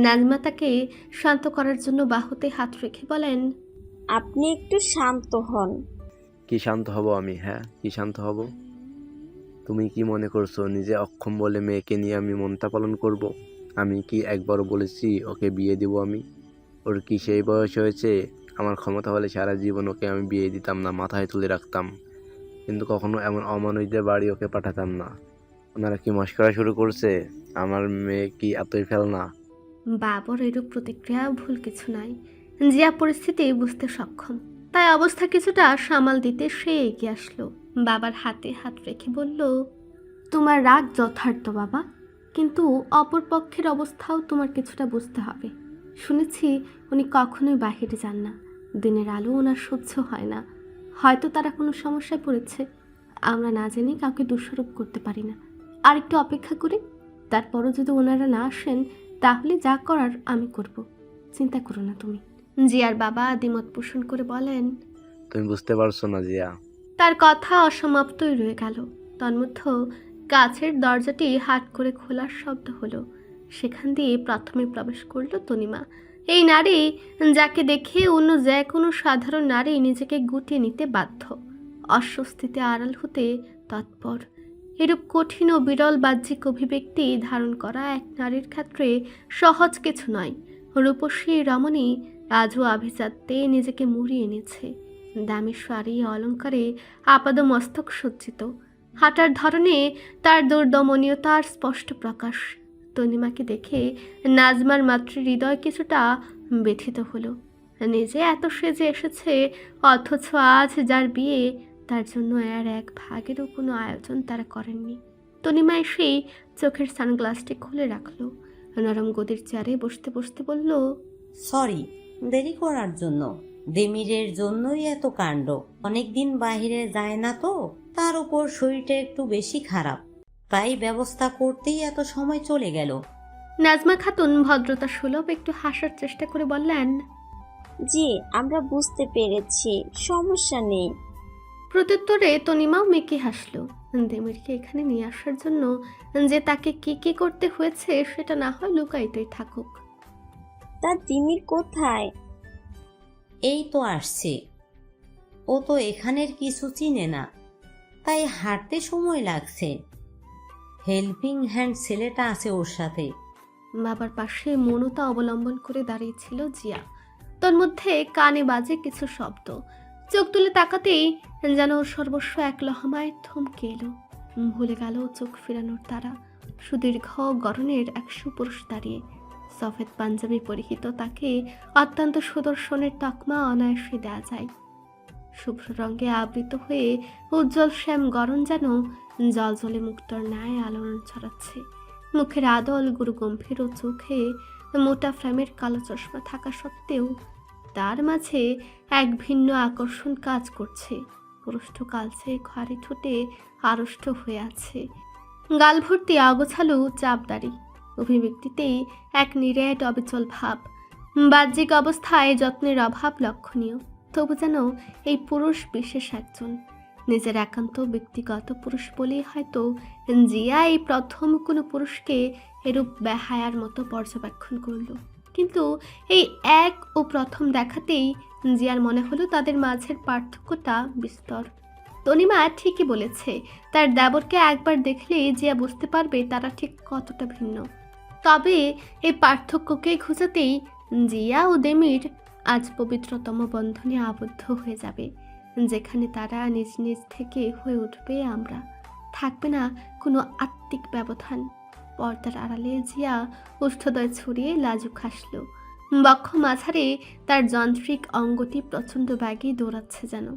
নাজমা তাকে শান্ত করার জন্য বাহুতে হাত রেখে বলেন, আপনি একটু শান্ত হন। কি শান্ত হব আমি? হ্যাঁ, কি শান্ত হব? তুমি কি মনে করছো নিজে অক্ষম বলে মেয়েকে নিয়ে আমি মনটা পালন করব? আমি কি একবারও বলেছি ওকে বিয়ে দিব আমি? ওর কি সেই বয়স হয়েছে? আমার ক্ষমতা হলে সারা জীবন ওকে আমি বিয়ে দিতাম না, মাথায় তুলে রাখতাম, কিন্তু কখনো এমন অমানুষদের বাড়ি ওকে পাঠাতাম না। ওনারা কি মস্করা শুরু করছে? আমার মেয়ে কি এতই ফেল না? বাবর এরূপ প্রতিক্রিয়া ভুল কিছু নাই। জিয়া পরিস্থিতি বুঝতে সক্ষম, তাই অবস্থা কিছুটা সামাল দিতে সে এগিয়ে আসলো। বাবার হাতে হাত রেখে বলল, তোমার রাগ যথার্থ বাবা, কিন্তু অপর পক্ষের অবস্থাও তোমার কিছুটা বুঝতে হবে। শুনেছি উনি কখনোই বাহিরে যান না। দিনের আলো ওনার সহ্য হয় না। হয়তো তারা কোনো সমস্যায় পড়েছে। আমরা না জেনে কাউকে দোষারোপ করতে পারি না। আর একটু অপেক্ষা করি, তারপরও যদি ওনারা না আসেন তাহলে যা করার আমি করব। চিন্তা করো না তুমি। জিয়ার বাবা দ্বিমত পোষণ করে বলেন, তুমি বুঝতে পারছো না জিয়া? তার কথা অসমাপ্তই রয়ে গেল। তন্মধ্যে কাছের দরজাটি হাট করে খোলার শব্দ হলো। সেখান দিয়ে প্রথমে প্রবেশ করলো তনিমা। এই নারী যাকে দেখে অন্য যে কোনো সাধারণ নারী নিজেকে গুটিয়ে নিতে বাধ্য, অস্বস্তিতে আড়াল হতে তৎপর। এরূপ কঠিন ও বিরল বাহ্যিক অভিব্যক্তি ধারণ করা এক নারীর ক্ষেত্রে সহজ কিছু নয়। রূপসী রমণী আজও আভিজাত্যে নিজেকে মুড়িয়ে এনেছে। দামি শাড়ি অলঙ্কারে আপাদ মস্তক সজ্জিত, হাঁটার ধরনে তার দুর্দমনীয়তার স্পষ্ট প্রকাশ। তনিমাকে দেখে নাজমার মাতৃ হৃদয় কিছুটা ব্যথিত হলো। নিজে এত সেজে এসেছে, অথচ আজ যার বিয়ে তার জন্য এর এক ভাগেরও কোনো আয়োজন তারা করেননি। তনিমা এসেই চোখের সানগ্লাসটি খুলে রাখলো, নরম গদির চেয়ারে বসতে বসতে বলল, সরি দেরি করার জন্য। দেমিরের জন্যই এত কাণ্ড। অনেকদিন বাইরে যায় না তো, তার উপর শরীরটা একটু বেশি খারাপ, তাই ব্যবস্থা করতেই এত সময় চলে গেল। নাজমা খাতুন ভদ্রতা সুলভ একটু হাসার চেষ্টা করে বললেন, জি, আমরা বুঝতে পেরেছি, সমস্যা নেই। প্রত্যুত্তরে তনিমাও মেকি হাসলো। দেমিরকে এখানে নিয়ে আসার জন্য যে তাকে কি কি করতে হয়েছে সেটা না হয় লুকাইতেই থাকুক। তা তিমির কোথায়? এই তো আসছে। ও তো এখানের কিছু চিনে না, তাই হাঁটতে সময় লাগছে। হেল্পিং হ্যান্ড ছেলেটা আছে ওর সাথে। বাবার পাশে মনতা অবলম্বন করে দাঁড়িয়েছিল জিয়া। তোর মধ্যে কানে বাজে কিছু শব্দ। চোখ তুলে তাকাতেই যেন ওর সর্বস্ব এক লহমায় থমকে এলো। ভুলে গেল চোখ ফেরানোর তারা। সুদীর্ঘ গরনের এক সুপুরুষ দাঁড়িয়ে, সফেদ পাঞ্জাবি পরিহিত তাকে অত্যন্ত সুদর্শনের তকমা অনায়াসে দেয়া যায়। শুভ্র রঙে আবৃত হয়ে উজ্জ্বল শ্যাম গরণ যেন জলজলে মুক্তর ন্যায় আলোড়ন ছড়াচ্ছে। মুখের আদল গুরু গম্ভীর ও চোখে মোটা ফ্রেমের কালো চশমা থাকা সত্ত্বেও তার মাঝে এক ভিন্ন আকর্ষণ কাজ করছে। পুরুষ্ট কালচে ঘাড়ে ঠোঁটে আড়ষ্ট হয়ে আছে, গাল ভর্তি অগোছালো চাপদারি। অভিব্যক্তিতেই এক নিরেট অবিচল ভাব। বাহ্যিক অবস্থায় যত্নের অভাব লক্ষণীয়, তবু যেন এই পুরুষ বিশেষ একজন। নিজের একান্ত ব্যক্তিগত পুরুষ বলেই হয়তো জিয়া এই প্রথম কোনো পুরুষকে এরূপ বেহায়ার মতো পর্যবেক্ষণ করল। কিন্তু এই এক ও প্রথম দেখাতেই জিয়ার মনে হলো তাদের মাঝের পার্থক্যটা বিস্তর। তনিমা ঠিকই বলেছে, তার দেবরকে একবার দেখলেই জিয়া বুঝতে পারবে তারা ঠিক কতটা ভিন্ন। তবে এই পার্থক্যকে ঘুচাতেই জিয়া ও দেমির আজ পবিত্রতম বন্ধনে আবদ্ধ হয়ে যাবে, যেখানে তারা নিজ নিজ থেকে হয়ে উঠবে আমরা। থাকবে না কোনো আত্মিক ব্যবধান। পর্দার আড়ালে জিয়া ওষ্ঠদয় ছড়িয়ে লাজুক হাসল। বক্ষ মাঝারে তার যান্ত্রিক অঙ্গটি প্রচণ্ড ব্যাগে দৌড়াচ্ছে যেন।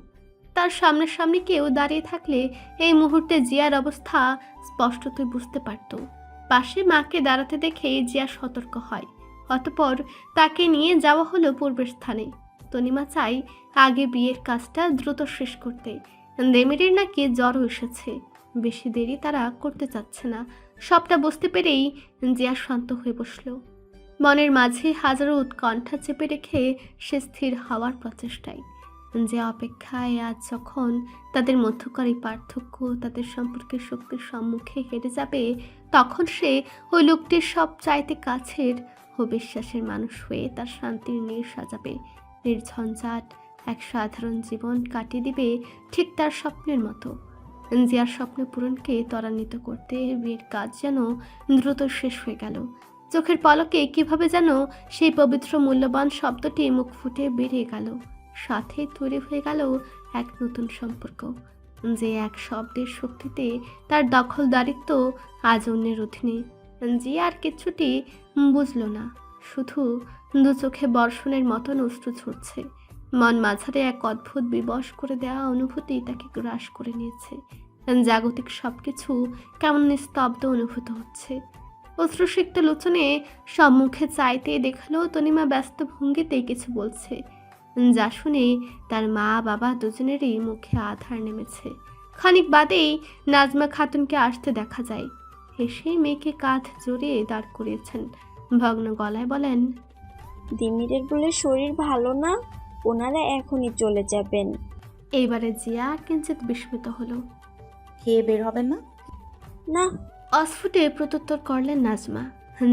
তার সামনাসামনি কেউ দাঁড়িয়ে থাকলে এই মুহূর্তে জিয়ার অবস্থা স্পষ্টতই বুঝতে পারত। পাশে মাকে দাঁড়াতে দেখে জিয়া সতর্ক হয়। অতঃপর তাকে নিয়ে যাওয়া হলো পূর্বের স্থানে। তনিমা চাই আগে বিয়ের কাজটা দ্রুত শেষ করতে। দেমিরের নাকি জ্বরও এসেছে, বেশি দেরি তারা করতে চাচ্ছে না। সবটা বুঝতে পেরেই জিয়া শান্ত হয়ে বসল। মনের মাঝে হাজারো উৎকণ্ঠা চেপে রেখে সে স্থির হওয়ার প্রচেষ্টায়। যে অপেক্ষায় আজ যখন তাদের মধ্যকার এই পার্থক্য তাদের সম্পর্কের শক্তির সম্মুখে হেরে যাবে, তখন সে ওই লোকটির সব চাইতে কাছের ও বিশ্বাসের মানুষ হয়ে তার শান্তির নীড় সাজাবে। নির্ঝঞ্ঝাট এক সাধারণ জীবন কাটিয়ে দিবে, ঠিক তার স্বপ্নের মতো। জিয়ার স্বপ্ন পূরণকে ত্বরান্বিত করতে বিয়ের কাজ যেন দ্রুত শেষ হয়ে গেল। চোখের পলকে কিভাবে যেন সেই পবিত্র মূল্যবান শব্দটি মুখ ফুটে বেরিয়ে গেল। সাথে তৈরি হয়ে গেল এক নতুন সম্পর্ক, যে এক শব্দের শক্তিতে তার দখলদারিত্ব আজ অন্যের অধীনে। জিয়া আর কিছুটি বুঝল না, শুধু দু চোখে বর্ষণের মতন অশ্রু ঝরছে। মন মাঝারে এক অদ্ভুত বিবশ করে দেওয়া অনুভূতি তাকে গ্রাস করে নিয়েছে। জাগতিক সবকিছু কেমন নিস্তব্ধ অনুভূত হচ্ছে। অশ্রুসিক্ত লোচনে সম্মুখে চাইতে দেখলো তনিমা ব্যস্ত ভঙ্গিতেই কিছু বলছে, যা শুনে তার মা বাবা দুজনেরই মুখে আধার নেমেছে। খানিক বাদেই নাজমা খাতুনকে আসতে দেখা যায়। এসে মেয়েকে কাঁধ জড়িয়ে দাঁড় করিয়েছেন, ভগ্ন গলায় বলেন, তিমিরের বলে শরীর ভালো না, ওনারা এখনই চলে যাবেন। এইবারে জিয়া কিঞ্চিত বিস্মিত হলো। খেয়ে বের হবেন না? না। অস্ফুটে প্রত্যুত্তর করলেন নাজমা।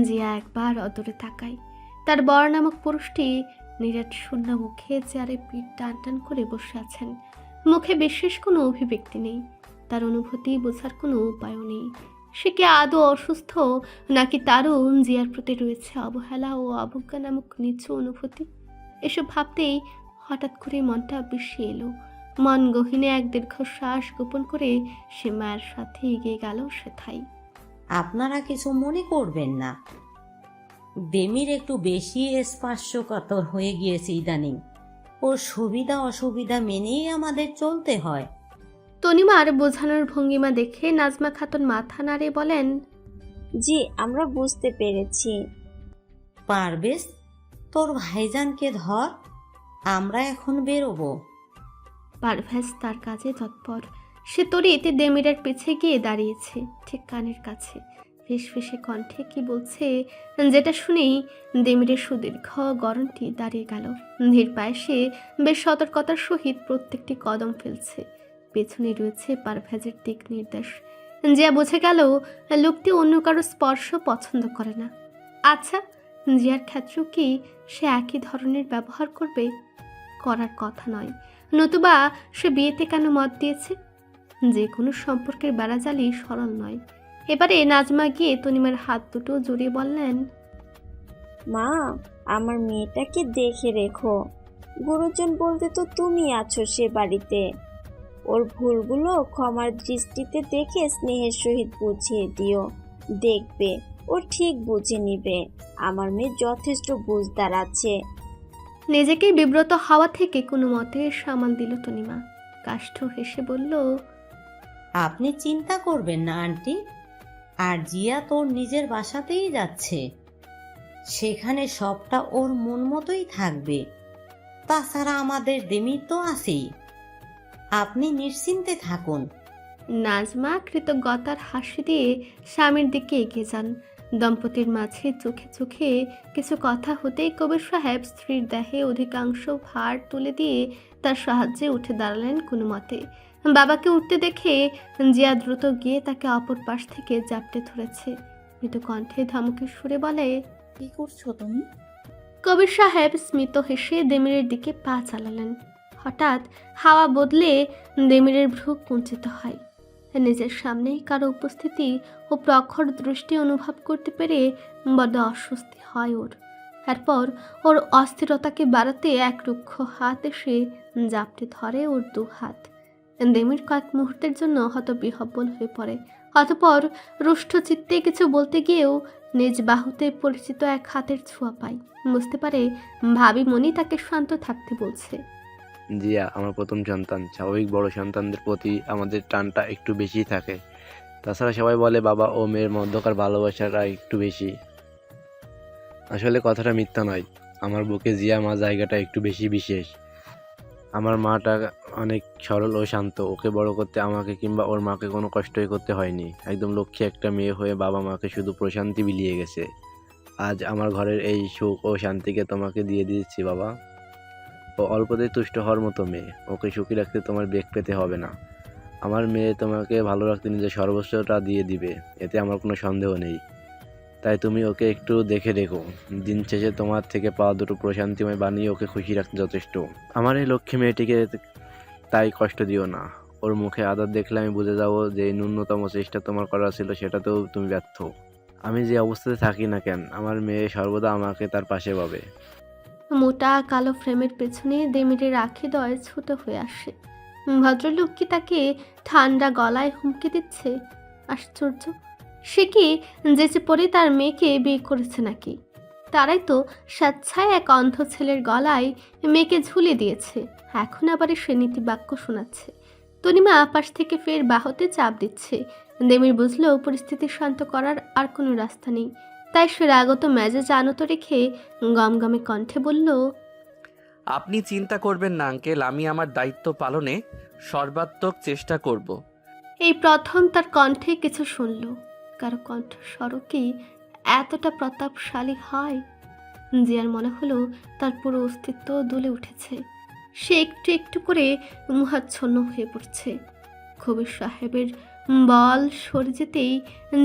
জিয়া একবার অদূরে তাকায়। তার বর নামক পুরুষটি নিরেট শূন্য মুখে চেয়ারে পিঠ টান টান করে বসে আছেন। মুখে বিশেষ কোনো অভিব্যক্তি নেই। তার অনুভূতি বোঝার কোনো উপায়ও নেই। সে কি আদৌ অসুস্থ, নাকি তারও জিয়ার প্রতি রয়েছে অবহেলা ও অবজ্ঞা নামক নিচু অনুভূতি? এসব ভাবতেই হঠাৎ করে মনটা বিষিয়ে এলো। মন গহীনে এক দীর্ঘশ্বাস গোপন করে সে মায়ের সাথে এগিয়ে গেল সেথায়। আপনারা কিছু মনে করবেন না, দেমির একটু বেশি স্পর্শকাতর হয়ে গিয়েছে ইদানিং। ওর সুবিধা অসুবিধা মেনেই আমাদের চলতে হয়। তনিমার বোঝানোর ভঙ্গিমা দেখে নাজমা খাতুন মাথা নাড়ে বলেন, জি আমরা বুঝতে পেরেছি। পারবেশ, তোর ভাইজানকে ধর, আমরা এখন বেরোবো। পারভেজ তার কাজে তৎপর। সে তড়িৎ দেমিরের পিছে গিয়ে দাঁড়িয়েছে, ঠিক কানের কাছে। ফিসফিসে কণ্ঠে কি বলছে, যেটা শুনেই দেমিরের সুদীর্ঘ গরমটি দাঁড়িয়ে গেল। ধীর পায়ে সে বেশ সতর্কতার সহিত প্রত্যেকটি কদম ফেলছে। পেছনে রয়েছে পারভেজের দিক নির্দেশ। জিয়া বুঝে গেল লোকটি অন্য কারো স্পর্শ পছন্দ করে না। আচ্ছা, জিয়ার ক্ষেত্রেও কি সে একই ধরনের ব্যবহার করবে? করার কথা নয়, নতুবা সে বিয়েতে কেন মত দিয়েছে? যে কোনো সম্পর্কের বেড়াজালি সরল নয়। এবারে নাজমা গিয়ে তনিমার হাত দুটো জড়িয়ে বললেন, মা, আমার মেয়েটাকে দেখে রেখো। গুরুজন বলতে তো তুমি আছো সে বাড়িতে। ওর ভুলগুলো ক্ষমার দৃষ্টিতে দেখে স্নেহের সহিত বুঝিয়ে দিও। দেখবে ও ঠিক বুঝে নিবে। আমার মেয়ে যথেষ্ট বুঝদার আছে। নিজেকেই বিব্রত হাওয়া থেকে কোনো মতে সামাল দিল তনিমা। কাষ্ঠ হেসে বলল, আপনি চিন্তা করবেন না আন্টি, আর জিয়া তোর নিজের বাসাতেই যাচ্ছে, সেখানে সবটা ওর মন মতোই থাকবে। তাছাড়া আমাদের দেমি তো আছেই, আপনি নিশ্চিন্তে থাকুন। নাজমা কৃতজ্ঞতার হাসি দিয়ে স্বামীর দিকে এগিয়ে যান। দম্পতির মাঝে চোখে চোখে কিছু কথা হতেই কবির সাহেব স্ত্রীর দেহে অধিকাংশ ভার তুলে দিয়ে তার সাহায্যে উঠে দাঁড়ালেন কোনো মতে। বাবাকে উঠতে দেখে জিয়া দ্রুত গিয়ে তাকে অপর পাশ থেকে জাপটে ধরেছে। মৃদু কণ্ঠে ধমকের সুরে বলে, কি করছো তুমি? কবির সাহেব স্মিত হেসে দেমিরের দিকে পা চালালেন। হঠাৎ হাওয়া বদলে দেমিরের ভ্রু কুঞ্চিত হয়। নিজের সামনেই কারো উপস্থিতি ও প্রখর দৃষ্টি অনুভব করতে পেরে বড্ড অস্বস্তি হয় ওর। এরপর ওর অস্থিরতাকে বাড়াতে এক রুক্ষ হাত এসে জাপটে ধরে ওর দু হাত। দেমির কয়েক মুহূর্তের জন্য হতবিহ্বল হয়ে পড়ে। অতঃপর রুষ্ট চিত্তে কিছু বলতে গিয়েও নিজ বাহুতে পরিচিত এক হাতের ছোঁয়া পায়। বুঝতে পারে ভাবি মনি তাকে শান্ত থাকতে বলছে। জিয়া আমার প্রথম সন্তান, স্বাভাবিক বড় সন্তানদের প্রতি আমাদের টানটা একটু বেশি থাকে। তাছাড়া সবাই বলে বাবা ও মেয়ের মধ্যকার ভালোবাসাটা একটু বেশি। আসলে কথাটা মিথ্যা নয়, আমার বুকে জিয়া মা জায়গাটা একটু বেশি বিশেষ। আমার মাটা অনেক সরল ও শান্ত, ওকে বড় করতে আমাকে কিংবা ওর মাকে কোনো কষ্টই করতে হয়নি। একদম লক্ষ্মী একটা মেয়ে হয়ে বাবা মাকে শুধু প্রশান্তি বিলিয়ে গেছে। আজ আমার ঘরের এই সুখ ও শান্তিকে তোমাকে দিয়ে দিচ্ছি বাবা। ও অল্পতেই তুষ্ট হওয়ার মতো মেয়ে, ওকে সুখী রাখতে তোমার বেগ পেতে হবে না। আমার মেয়ে তোমাকে ভালো রাখতে নিজের সর্বস্বটা দিয়ে দিবে, এতে আমার কোনো সন্দেহ নেই। তাই তুমি ওকে একটু দেখে রেখো। দিন শেষে তোমার থেকে পাওয়া দুটো প্রশান্তিময় বানিয়ে ওকে খুশি রাখতে যথেষ্ট। আমার এই লক্ষ্মী মেয়েটিকে তাই কষ্ট দিও না। ওর মুখে আদর দেখলে আমি বুঝে যাবো যে এই ন্যূনতম চেষ্টা তোমার করা ছিল সেটাতেও তুমি ব্যর্থ। আমি যে অবস্থাতে থাকি না কেন, আমার মেয়ে সর্বদা আমাকে তার পাশে পাবে। মোটা কালো ফ্রেমের পেছনে দেমিরের আখিদয় ছোট হয়ে আসে। ভদ্রলোক কি তাকে ঠান্ডা গলায় হুমকি দিচ্ছে? আশ্চর্য! সে কি যেচে পড়ে তার মেয়েকে বিয়ে করেছে নাকি? তারাই তো স্বেচ্ছায় এক অন্ধ ছেলের গলায় মেয়েকে ঝুলিয়ে দিয়েছে। এখন আবার সে নীতি বাক্য শোনাচ্ছে। তনিমা আপাশ থেকে ফের বাহুতে চাপ দিচ্ছে। দেমির বুঝলো পরিস্থিতি শান্ত করার আর কোনো রাস্তা নেই। তাই সে রাগত মেজাজ আনত রেখে গমগমে কণ্ঠে বলল, আপনি চিন্তা করবেন না আঙ্কেল, আমি আমার দায়িত্ব পালনে সর্বাত্মক চেষ্টা করব। এই প্রথম তার কণ্ঠে কিছু শুনল। কারো কণ্ঠস্বরও কি এতটা প্রতাপশালী হয়? জিয়ার মনে হলো তার পুরো অস্তিত্ব দুলে উঠেছে। সে একটু একটু করে মুহাচ্ছন্ন হয়ে পড়ছে। কবির সাহেবের বল সরে যেতেই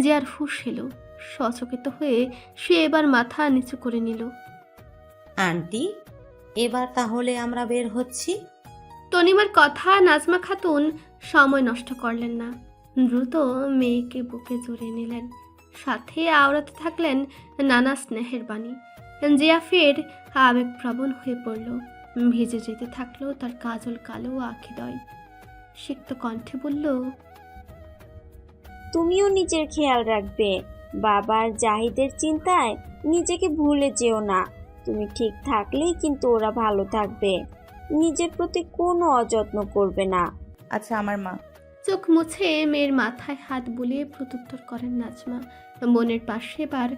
জিয়ার হুঁশ এলো। সচকিত হয়ে সে এবার মাথা নিচু করে নিল। আন্টি, এবার তাহলে আমরা বের হচ্ছি। তনিমার কথা নাজমা খাতুন সময় নষ্ট করলেন না, দ্রুত মেয়েকে বুকে জড়িয়ে নিলেন, সাথে আওড়াতে থাকলেন নানা স্নেহের বাণী। জিয়া ফের আবেগপ্রবণ হয়ে পড়ল, ভিজে যেতে থাকলো তার কাজল কালো আখিদয়। সিক্ত কণ্ঠে বলল, তুমিও নিজের খেয়াল রাখবে, বাবার জাহিদের চিন্তায় নিজেকে ভুলে যেও না। তুমি ঠিক থাকলেই কিন্তু ওরা ভালো থাকবে, নিজের প্রতি কোনো অযত্ন করবে না। আচ্ছা আমার মা। চোখ মুছে মেয়ের মাথায় হাত বুলিয়ে প্রত্যুত্তর করেন নাজমা। বোনের পাশে এবার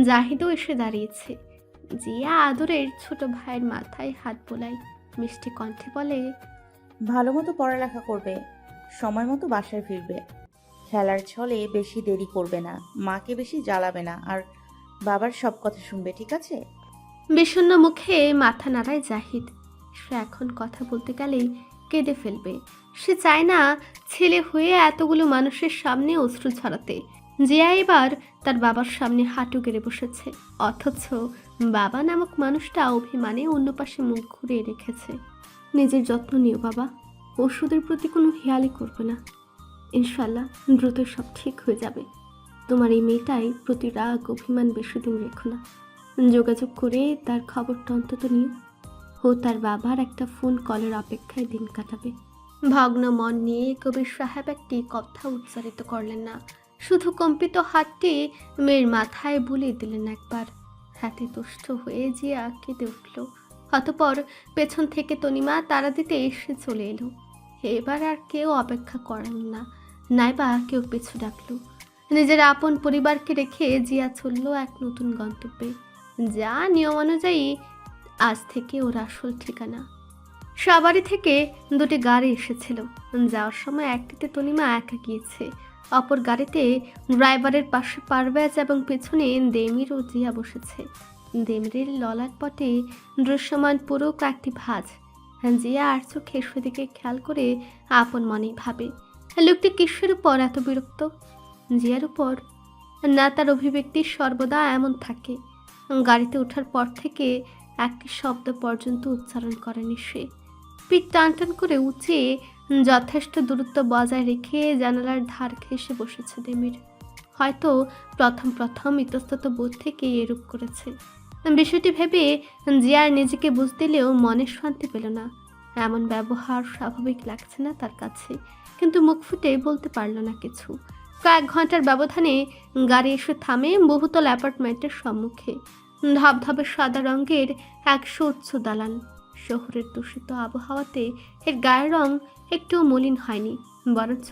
জাহিদও এসে দাঁড়িয়েছে। জিয়া আদরের ছোট ভাইয়ের মাথায় হাত বোলায়, মিষ্টি কণ্ঠে বলে, ভালো মতো পড়ালেখা করবে, সময় মতো বাসায় ফিরবে, খেলার ছলে বেশি দেরি করবে না, মাকে বেশি জ্বালাবে না, আর বাবার সব কথা শুনবে, ঠিক আছে? বিষণ্ণ মুখে মাথা নাড়ায় জাহিদ। সে এখন কথা বলতে গেলেই কেঁদে ফেলবে। সে চায় না ছেলে হয়ে এতগুলো মানুষের সামনে অশ্রু ছড়াতে। জিয়া এবার তার বাবার সামনে হাঁটু গেড়ে বসেছে, অথচ বাবা নামক মানুষটা অভিমানে অন্য পাশে মুখ ঘুরিয়ে রেখেছে। নিজের যত্ন নিও বাবা, ওষুধের প্রতি কোনো হেয়ালি করবে না, ইনশাল্লাহ দ্রুত সব ঠিক হয়ে যাবে। তোমার এই মেয়েটাই প্রতি রাগ অভিমান বেশি দিন রেখো না, যোগাযোগ করে তার খবরটা অন্তত নিও। ও তার বাবার একটা ফোন কলের অপেক্ষায় দিন কাটাবে। ভগ্ন মন নিয়ে কবির সাহেব একটি কথা উচ্চারিত করলেন না, শুধু কম্পিত হাতটি মেয়ের মাথায় বুলিয়ে দিলেন একবার। হাতে তুষ্ট হয়ে জিয়া কেঁদে উঠল। অতপর পেছন থেকে তনিমা তারা দিতে এসে চলে এলো। এবার আর কেউ অপেক্ষা করেন না, নাইবা কেউ পিছু ডাকলো। নিজের আপন পরিবারকে রেখে জিয়া চলল এক নতুন গন্তব্যে, যা নিয়ম অনুযায়ী আজ থেকে ওর আসল ঠিকানা। সবারই থেকে দুটি গাড়ি এসেছিল। যাওয়ার সময় একটিতে তনিমা একা গিয়েছে, অপর গাড়িতে ড্রাইভারের পাশে পারভেজ এবং পেছনে দেমির ও জিয়া বসেছে। দেমিরের ললাট পটে দৃশ্যমান পুরো কয়েকটি ভাঁজ। জিয়া আর চোখে সেদিকে খেয়াল করে আপন মনেই ভাবে, লোকটি কিসের উপর এত বিরক্ত? জিয়ার উপর না? তার অভিব্যক্তি সর্বদা এমন থাকে। গাড়িতে ওঠার পর থেকে একটি শব্দ পর্যন্ত উচ্চারণ করেনি সে। পিঠ টান টান করে উঁচিয়ে যথেষ্ট দূরত্ব বজায় রেখে জানালার ধার ঘেঁষে বসেছে দেমির। হয়তো প্রথম প্রথম ইতস্তত বোধ থেকে এরূপ করেছে। বিষয়টি ভেবে জিয়ার নিজেকে বুঝ দিলেও মনে শান্তি পেল না। এমন ব্যবহার স্বাভাবিক লাগছে না তার কাছে, কিন্তু মুখ ফুটে বলতে পারল না কিছু। কয়েক ঘন্টার ব্যবধানে গাড়ি এসে থামে বহুতল অ্যাপার্টমেন্টের সম্মুখে। ধবধবে সাদা রঙের এক উচ্চ দালান। শহরের দূষিত আবহাওয়াতে এর গায়ের রং একটুও মলিন হয়নি, বরঞ্চ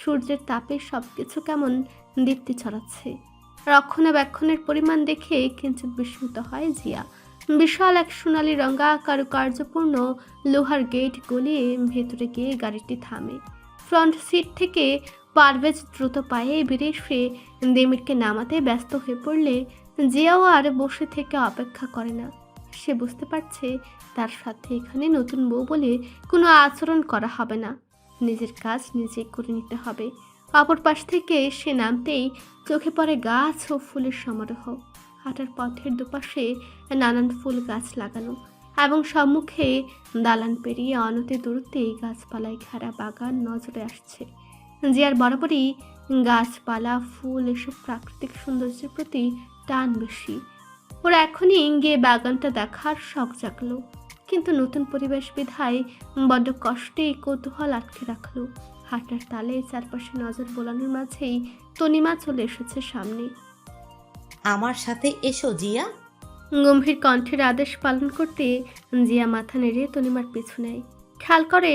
সূর্যের তাপে সবকিছু কেমন দীপ্তি ছড়াচ্ছে। রক্ষণাবেক্ষণের পরিমাণ দেখে কিঞ্চিত বিস্মিত হয় জিয়া। বিশাল এক সোনালি রঙা কারুকার্যপূর্ণ লোহার গেট গলিয়ে ভেতরে গিয়ে গাড়িটি থামে। ফ্রন্ট সিট থেকে পারভেজ দ্রুত পায়ে বেরিয়ে এসে দেমিরকে নামাতে ব্যস্ত হয়ে পড়লে জিয়াও আর বসে থেকে অপেক্ষা করে না। সে বুঝতে পারছে তার সাথে এখানে নতুন বউ বলে কোনো আচরণ করা হবে না, নিজের কাজ নিজেই করে নিতে হবে। অপর পাশ থেকে সে নামতেই চোখে পড়ে গাছ ও ফুলের সমারোহ। হাঁটার পথের দুপাশে নানান ফুল গাছ লাগানো এবং সম্মুখে দালান পেরিয়ে অনতি দূরত্বেই গাছপালায় ঘেরা বাগান নজরে আসছে। জিয়ার বরাবরই গাছপালা ফুল এসব প্রাকৃতিক সৌন্দর্যের প্রতি টান বেশি। ওর এখনই গিয়ে বাগানটা দেখার শখ জাগলো, কিন্তু নতুন পরিবেশ বিধায় বড্ড কষ্টে কৌতূহল আটকে রাখলো। হাঁটার তালে চারপাশে নজর বোলানোর মাঝেই তনিমা চলে এসেছে সামনে। আমার সাথে এসো জিয়া। গম্ভীর কণ্ঠের আদেশ পালন করতে জিয়া মাথা নেড়ে তনিমার পিছু নেয়। খেয়াল করে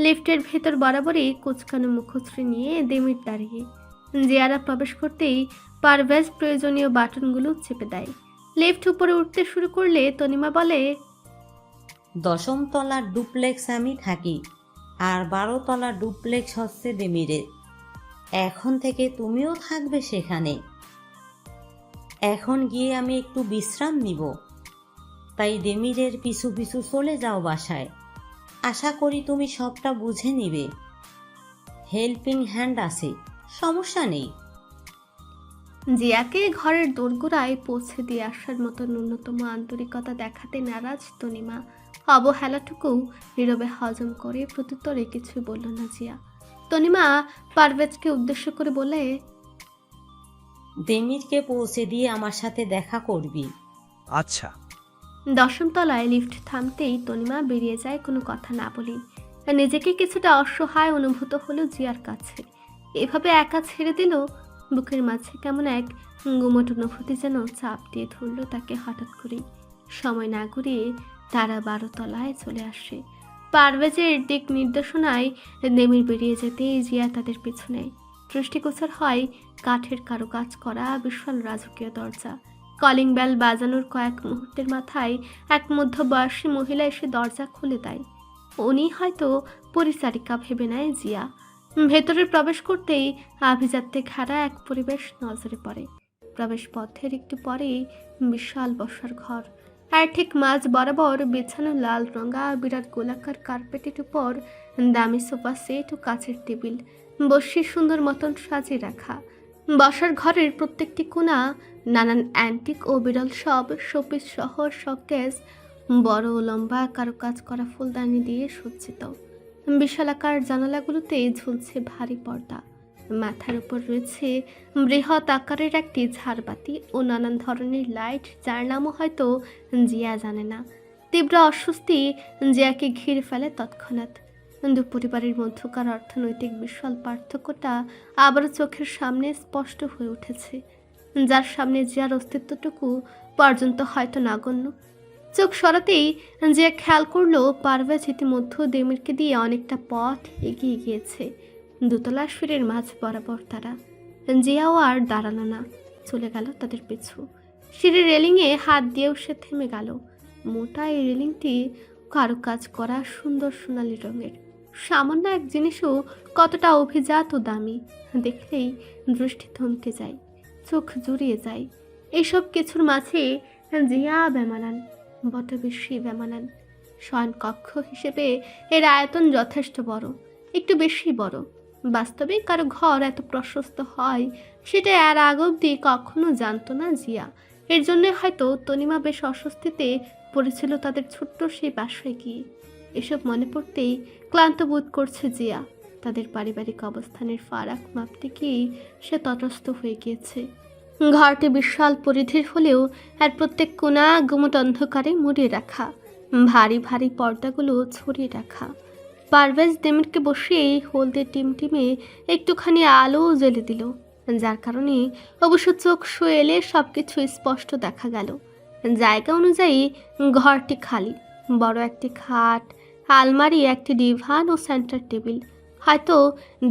লিফটের ভেতর বরাবরই কুচকানো মুখশ্রী নিয়ে দেমির দাঁড়িয়ে। জিয়ারা প্রবেশ করতেই পারভেজ প্রয়োজনীয় বাটনগুলো চেপে দেয়। লিফট উপরে উঠতে শুরু করলে তনিমা বলে, 10ম তলার ডুপ্লেক্স আমি থাকি, আর 12 তলার ডুপ্লেক্স হচ্ছে দেমিরে। এখন থেকে তুমিও থাকবে সেখানে। এখন গিয়ে আমি একটু বিশ্রাম নিব, তাই দেমিরের পিছু পিছু চলে যাও বাসায়। আশা করি তুমি সবটা বুঝে নিবে। হেল্পিং হ্যান্ড আছে, সমস্যা নেই। জিয়াকে ঘরের দোরগোড়ায় পৌঁছে দিয়ে আসার মতো ন্যূনতম আন্তরিকতা দেখাতে নারাজ তনিমা। অবহেলাটুকু নীরবে হজম করে প্রত্যুত্তরে কিছু বলল না জিয়া। তনিমা পারভেজকে উদ্দেশ্য করে বলে, দেমিরকে পৌঁছে দিয়ে আমার সাথে দেখা করবি। আচ্ছা। 10ম তলায় লিফট থামতেই তনিমা বেরিয়ে যায় কোনো কথা না বলেই। নিজেকে কিছুটা অসহায় অনুভূত হলো জিয়ার কাছে। এভাবে একা ছেড়ে দিল। বুকের মাঝে কেমন এক গুমট অনুভূতি যেন চাপ দিয়ে ধরল তাকে হঠাৎ করেই। সময় না ঘুরিয়ে তারা 12 তলায় চলে আসে। পারভেজের দিক নির্দেশনায় নেমির বেরিয়ে যেতে জিয়া তাদের পিছু নেয়। দৃষ্টিগোচর হয় কাঠের কারুকাজ করা বিশাল রাজকীয় দরজা। কলিং বেল বাজানোর কয়েক মুহূর্তের মাথায় এক মধ্যবয়সী মহিলা এসে দরজা খুলে দেয়। উনি হয়তো পরিচারিকা ভেবে নেয় জিয়া। ভেতরে প্রবেশ করতেই আভিজাত্যে ঘেরা এক পরিবেশ নজরে পড়ে। প্রবেশ পথের একটু পরেই বিশাল বসার ঘর, আর ঠিক মাঝ বরাবর বিছানো লাল রঙা বিরাট গোলাকার কার্পেটের উপর দামি সোফা সেট ও কাচের টেবিল বসে সুন্দর মতন সাজিয়ে রাখা। বসার ঘরের প্রত্যেকটি কোণা নানান অ্যান্টিক ও বিরল সব শোপিস সহ শোকেস বড় লম্বা কারুকাজ করা ফুলদানি দিয়ে সজ্জিত। বিশালাকার জানালাগুলোতে ঝুলছে ভারী পর্দা। মাথার উপর রয়েছে বৃহৎ আকারের একটি ঝাড়বাতি ও নানান ধরনের লাইট, যার নামও হয়তো জিয়া জানে না। তীব্র অস্বস্তি জিয়াকে ঘিরে ফেলে তৎক্ষণাৎ। দু পরিবারের মধ্যকার অর্থনৈতিক বিশাল পার্থক্যটা আবারও চোখের সামনে স্পষ্ট হয়ে উঠেছে, যার সামনে জিয়ার অস্তিত্বটুকু পর্যন্ত হয়তো নগণ্য। চোখ সরাতেই জিয়া খেয়াল করলো পারভেজ ইতিমধ্যে দেমিরকে দিয়ে অনেকটা পথ এগিয়ে গিয়েছে। দোতলা সিঁড়ির মাঝ বরাবর তারা। জিয়াও আর দাঁড়ালো না, চলে গেল তাদের পিছু। সিঁড়ির রেলিংয়ে হাত দিয়েও সে থেমে গেল। মোটা এই রেলিংটি কারুকাজ করা সুন্দর সোনালি রঙের। সামান্য এক জিনিসও কতটা অভিজাত ও দামি, দেখলেই দৃষ্টি থমকে যায়, চোখ জুড়িয়ে যায়। এইসব কিছুর মাঝে জিয়া বেমানান, বড় বেশি বেমানান। শয়ন কক্ষ হিসেবে এর আয়তন যথেষ্ট বড়, একটু বেশি বড়। বাস্তবে কারো ঘর এত প্রশস্ত হয় সেটা এর আগ অবধি কখনো জানতো না জিয়া। এর জন্য হয়তো তনিমা বেশ অস্বস্তিতে পড়েছিল তাদের ছোট্ট সেই বাসায় গিয়ে। এসব মনে পড়তেই ক্লান্ত বোধ করছে জিয়া। তাদের পারিবারিক অবস্থানের ফারাক মাপতে গিয়েই সে তটস্থ হয়ে গিয়েছে। ঘরটি বিশাল পরিধির হলেও এর প্রত্যেক কোণা গুমট অন্ধকারে মুড়িয়ে রাখা, ভারী ভারী পর্দাগুলো ছড়িয়ে রাখা। পারভেজ দেমিরকে বসিয়ে হলদে টিমটিমে একটুখানি আলো জ্বেলে দিল, যার কারণে অবশ্য চোখ শুয়ে এলে সব কিছু স্পষ্ট দেখা গেল। জায়গা অনুযায়ী ঘরটি খালি। বড় একটি খাট, আলমারি, একটি ডিভান ও সেন্টার টেবিল হয়তো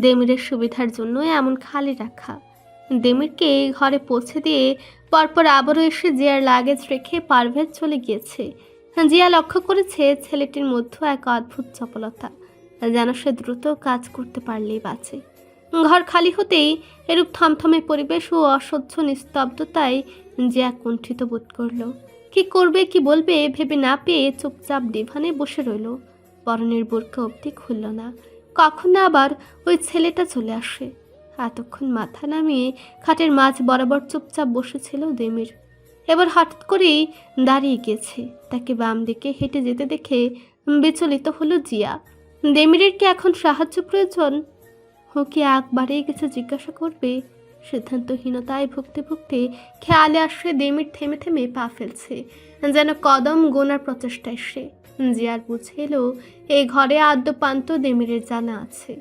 দেমিরের সুবিধার জন্য এমন খালি রাখা। দেমিরকে ঘরে পৌঁছে দিয়ে পরপর আবারও এসে জিয়ার লাগেজ রেখে পারভেজ চলে গিয়েছে। জিয়া লক্ষ্য করেছে ছেলেটির মধ্যে এক অদ্ভুত চপলতা, যেন সে দ্রুত কাজ করতে পারলেই বাঁচে। ঘর খালি হতেই এরূপ থমথমে পরিবেশ ও অসহ্য নিস্তব্ধতায় জিয়া কুণ্ঠিত বোধ করল। কি করবে কি বলবে ভেবে না পেয়ে চুপচাপ ডিভানে বসে রইল। পরনের বোরকা অবধি খুলল না। কখন না আবার ওই ছেলেটা চলে আসে। এতক্ষণ মাথা নামিয়ে খাটের মাঝ বরাবর চুপচাপ বসেছিল দেমির। এবার হঠাৎ করেই দাঁড়িয়ে গেছে। তাকে বাম দিকে হেঁটে যেতে দেখে বিচলিত হলো জিয়া। দেমিরের কি এখন সাহায্য প্রয়োজন? ও কি একবারেই কিছু জিজ্ঞাসা করবে? সিদ্ধান্তহীনতায় ভুগতে ভুগতে খেয়ালে আসে দেমির থেমে থেমে পা ফেলছে, যেন কদম গোনার প্রচেষ্টায় সে। জিয়ার বুঝে এলো এই ঘরে আদ্যপান্ত দেমিরের জানা আছে।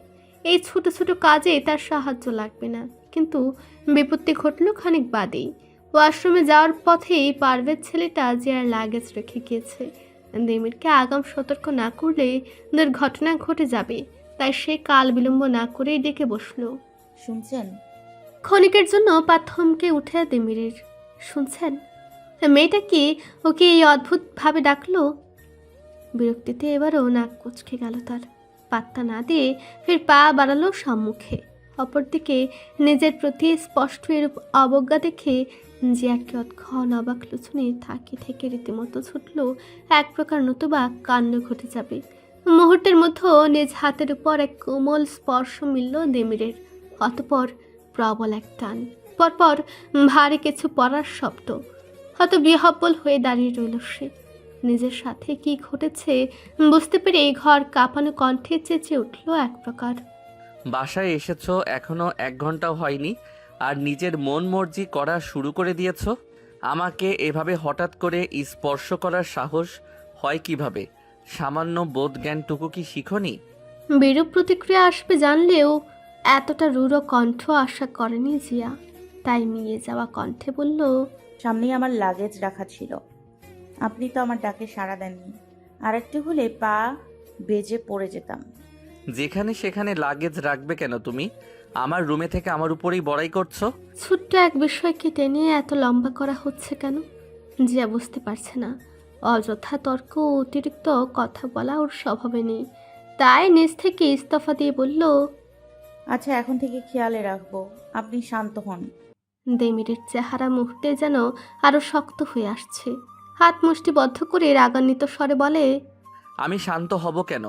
এই ছোট ছোট কাজে তার সাহায্য লাগবে না, কিন্তু বিপত্তি ঘটল খানিক বাদেই। ওয়াশরুমে যাওয়ার পথেই পারভেজ ছেলেটা জিয়ার লাগেজ রেখে গিয়েছে। দেমিরকে আগাম সতর্ক না করলে দুর্ঘটনা ঘটে যাবে, তাই সে কাল বিলম্ব না করেই ডেকে বসলো। শুনছেন? ক্ষণিকের জন্য পা থমকে উঠে দেমিরের। শুনছেন? মেয়েটা কি ওকে এই অদ্ভুতভাবে ডাকলো? বিরক্তিতে এবারও নাক কুচকে গেল তার। পাত্তা না দিয়ে ফের পা বাড়ালো সম্মুখে। অপরদিকে নিজের প্রতি স্পষ্ট এরূপ অবজ্ঞা দেখে জিয়ার কিয়ৎক্ষণ অবাক লোচনে থাকি থেকে রীতিমতো ছুটল এক প্রকার নতুবা কাণ্ড ঘটে যাবে। মুহূর্তের মধ্যে নিজ হাতের উপর এক কোমল স্পর্শ মিলল দেমিরের। অতঃপর প্রবল এক টান, পরপর ভারী কিছু পড়ার শব্দ। হয়তো বিহব্বল হয়ে দাঁড়িয়ে রইল সে। নিজের সাথে কি ঘটেছে বুঝতে পেরে ঘর কাঁপানো কণ্ঠে চেঁচিয়ে উঠল এক প্রকার। বাসায় এসেছো এখনো 1 ঘন্টাও হয়নি আর নিজের মন মর্জি করা শুরু করে দিয়েছো। আমাকে এভাবে হঠাৎ করে স্পর্শ করার সাহস হয় কিভাবে? সামান্য বোধ জ্ঞানটুকু কি শিখোনি? বিরূপ প্রতিক্রিয়া আসবে জানলেও এতটা রূঢ় কণ্ঠ আশা করেনি জিয়া, তাই মিয়ে যাওয়া কণ্ঠে বলল, সামনেই আমার লাগেজ রাখা ছিল, আপনি তো আমার ডাকে সাড়া দেননি। আর একটু হলে পা বেজে পড়ে যেতাম। যেখানে সেখানে লাগেজ রাখবে কেন তুমি? আমার রুমে থেকে আমার উপরেই বড়াই করছো। ছোট্ট এক বিষয়কে টেনে এত লম্বা করা হচ্ছে কেন? জিয়া বুঝতে পারছে না। অযথা তর্ক ও অতিরিক্ত কথা বলা ওর স্বভাবে নেই, তাই নিজ থেকে ইস্তফা দিয়ে বলল, আচ্ছা, এখন থেকে খেয়ালে রাখবো, আপনি শান্ত হন। দেমিরের চেহারা মুহূর্তে যেন আরো শক্ত হয়ে আসছে। হাত মুষ্টিবদ্ধ করে রাগান্বিত স্বরে বলে, আমি শান্ত হব কেন?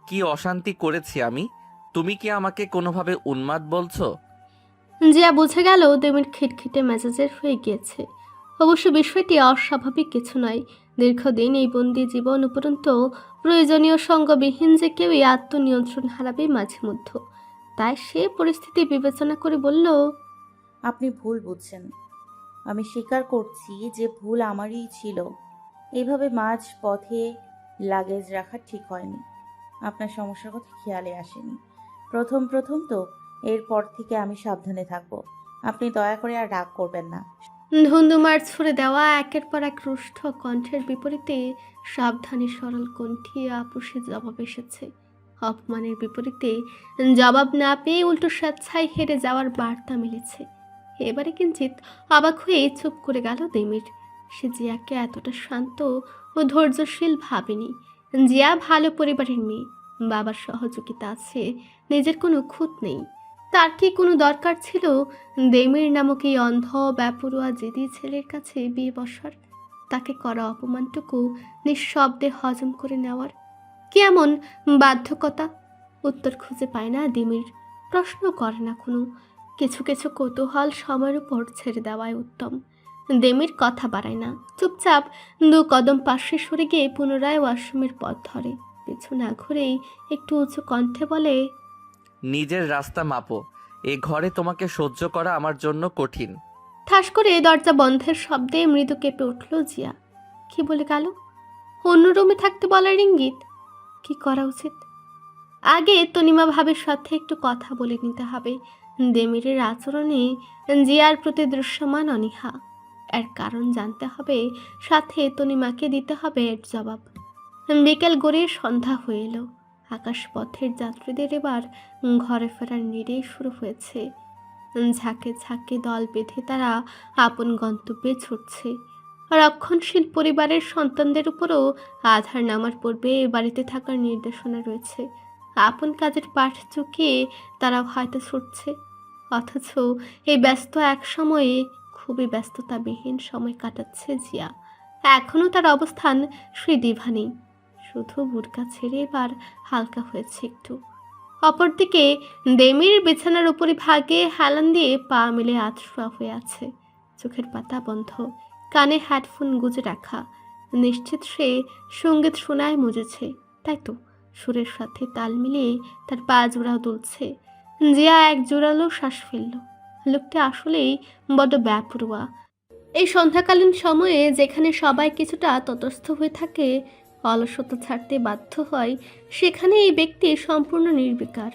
কি অশান্তি করেছি আমি? তুমি কি আমাকে কোনোভাবে উন্মাদ বলছো? জিয়া বুঝে গেল দেমির খিটখিটে মেজাজের হয়ে গিয়েছে। অবশ্য বিষয়টি অস্বাভাবিক কিছু নয়। দীর্ঘদিন এই বন্দি জীবন উপরন্ত প্রয়োজনীয় সঙ্গবিহীন যে কেউই আত্মনিয়ন্ত্রণ হারাবে মাঝে মধ্যে। তাই সে পরিস্থিতি বিবেচনা করে বলল, আপনি ভুল বুঝছেন। আমি স্বীকার করছি যে ভুল আমারই ছিল। এইভাবে মাঝ পথে লাগেজ রাখা ঠিক হয়নি। আপনার সমস্যার কথা খেয়ালে আসেনি। প্রথম তো, এরপর থেকে আমি সাবধানে থাকবো। আপনি দয়া করে আর রাগ করবেন না। ধুন্দুমার ছুড়ে দেওয়া একের পর এক রুষ্ট কণ্ঠের বিপরীতে সাবধানী সরল কণ্ঠে আপোষে জবাব এসেছে। অপমানের বিপরীতে জবাব না পেয়ে উল্টো স্বেচ্ছায় হেরে যাওয়ার বার্তা মিলেছে। এবারে কিঞ্চিত অবাক হয়ে চুপ করে গেল দেমির। সে জিয়াকে এতটা শান্ত ও ধৈর্যশীল ভাবেনি। জিয়া ভালো পরিবারের মেয়ে, বাবার সহযোগিতা আছে, নিজের কোনো খুঁত নেই। তার কি কোনো দরকার ছিল দেমির নামক এই অন্ধ ব্যাপরুয়া জেদি ছেলের কাছে বিয়ে বসার? তাকে করা অপমানটুকু নিঃশব্দে হজম করে নেওয়ার কি এমন বাধ্যকতা? উত্তর খুঁজে পায় না দিমির, প্রশ্ন করে না কোনো। কিছু কিছু কৌতূহল সময়ের উপর ছেড়ে দেওয়াই উত্তম। দেমির কথা বাড়ায় না, চুপচাপ 2 কদম পাশে সরে গিয়ে পুনরায় ওয়াশরুমের পথ ধরে। পিছু না ঘুরেই একটু উঁচু কণ্ঠে বলে, নিজের রাস্তা মাপো। এ ঘরে তোমাকে সহ্য করা আমার জন্য কঠিন। ঠাস করে দরজা বন্ধের শব্দে মৃদু কেঁপে উঠল জিয়া। কি বলে গেল? অন্য রুমে থাকতে বলার ইঙ্গিত? কি করা উচিত? আগে তনিমা ভাবের সাথে একটু কথা বলে নিতে হবে। দেমিরের আচরণে জিয়ার প্রতি দৃশ্যমান অনীহা। এর কারণ জানতে হবে, সাথে তনিমাকে দিতে হবে এর জবাব। বিকেল গড়িয়ে সন্ধ্যা হয়ে এলো। আকাশপথের যাত্রীদের এবার ঘরে ফেরার নিরেই শুরু হয়েছে। ঝাঁকে ঝাঁকে দল বেঁধে তারা আপন গন্তব্যে ছুটছে। রক্ষণশীল পরিবারের সন্তানদের উপরও আধার নামার পূর্বে এ বাড়িতে থাকার নির্দেশনা রয়েছে। আপন কাজের পাঠ চুকিয়ে তারা হয়তো ছুটছে, অথচ এই ব্যস্ত এক সময়ে খুবই ব্যস্ততাবিহীন সময় কাটাচ্ছে জিয়া। এখনও তার অবস্থান সেই দিভানি, শুধু বুড়কা ছেড়ে এবার হালকা হয়েছে একটু। অপরদিকে দেমির বিছানার উপরি ভাগে হেলান দিয়ে পা মেলে আধশোয়া হয়ে আছে, চোখের পাতা বন্ধ, কানে হেডফোন গুজে রাখা। নিশ্চিত সে সঙ্গীত শোনায় মজেছে, তাই তো সুরের সাথে তাল মিলিয়ে তার পা জোড়াও দুলছে। জিয়া এক জোরালো শ্বাস ফেলল। লোকটা আসলেই বড্ড ব্যাপরুয়া। এই সন্ধ্যাকালীন সময়ে যেখানে সবাই কিছুটা তটস্থ হয়ে থাকে, অলসতা ছাড়তে বাধ্য হয়, সেখানে এই ব্যক্তি সম্পূর্ণ নির্বিকার।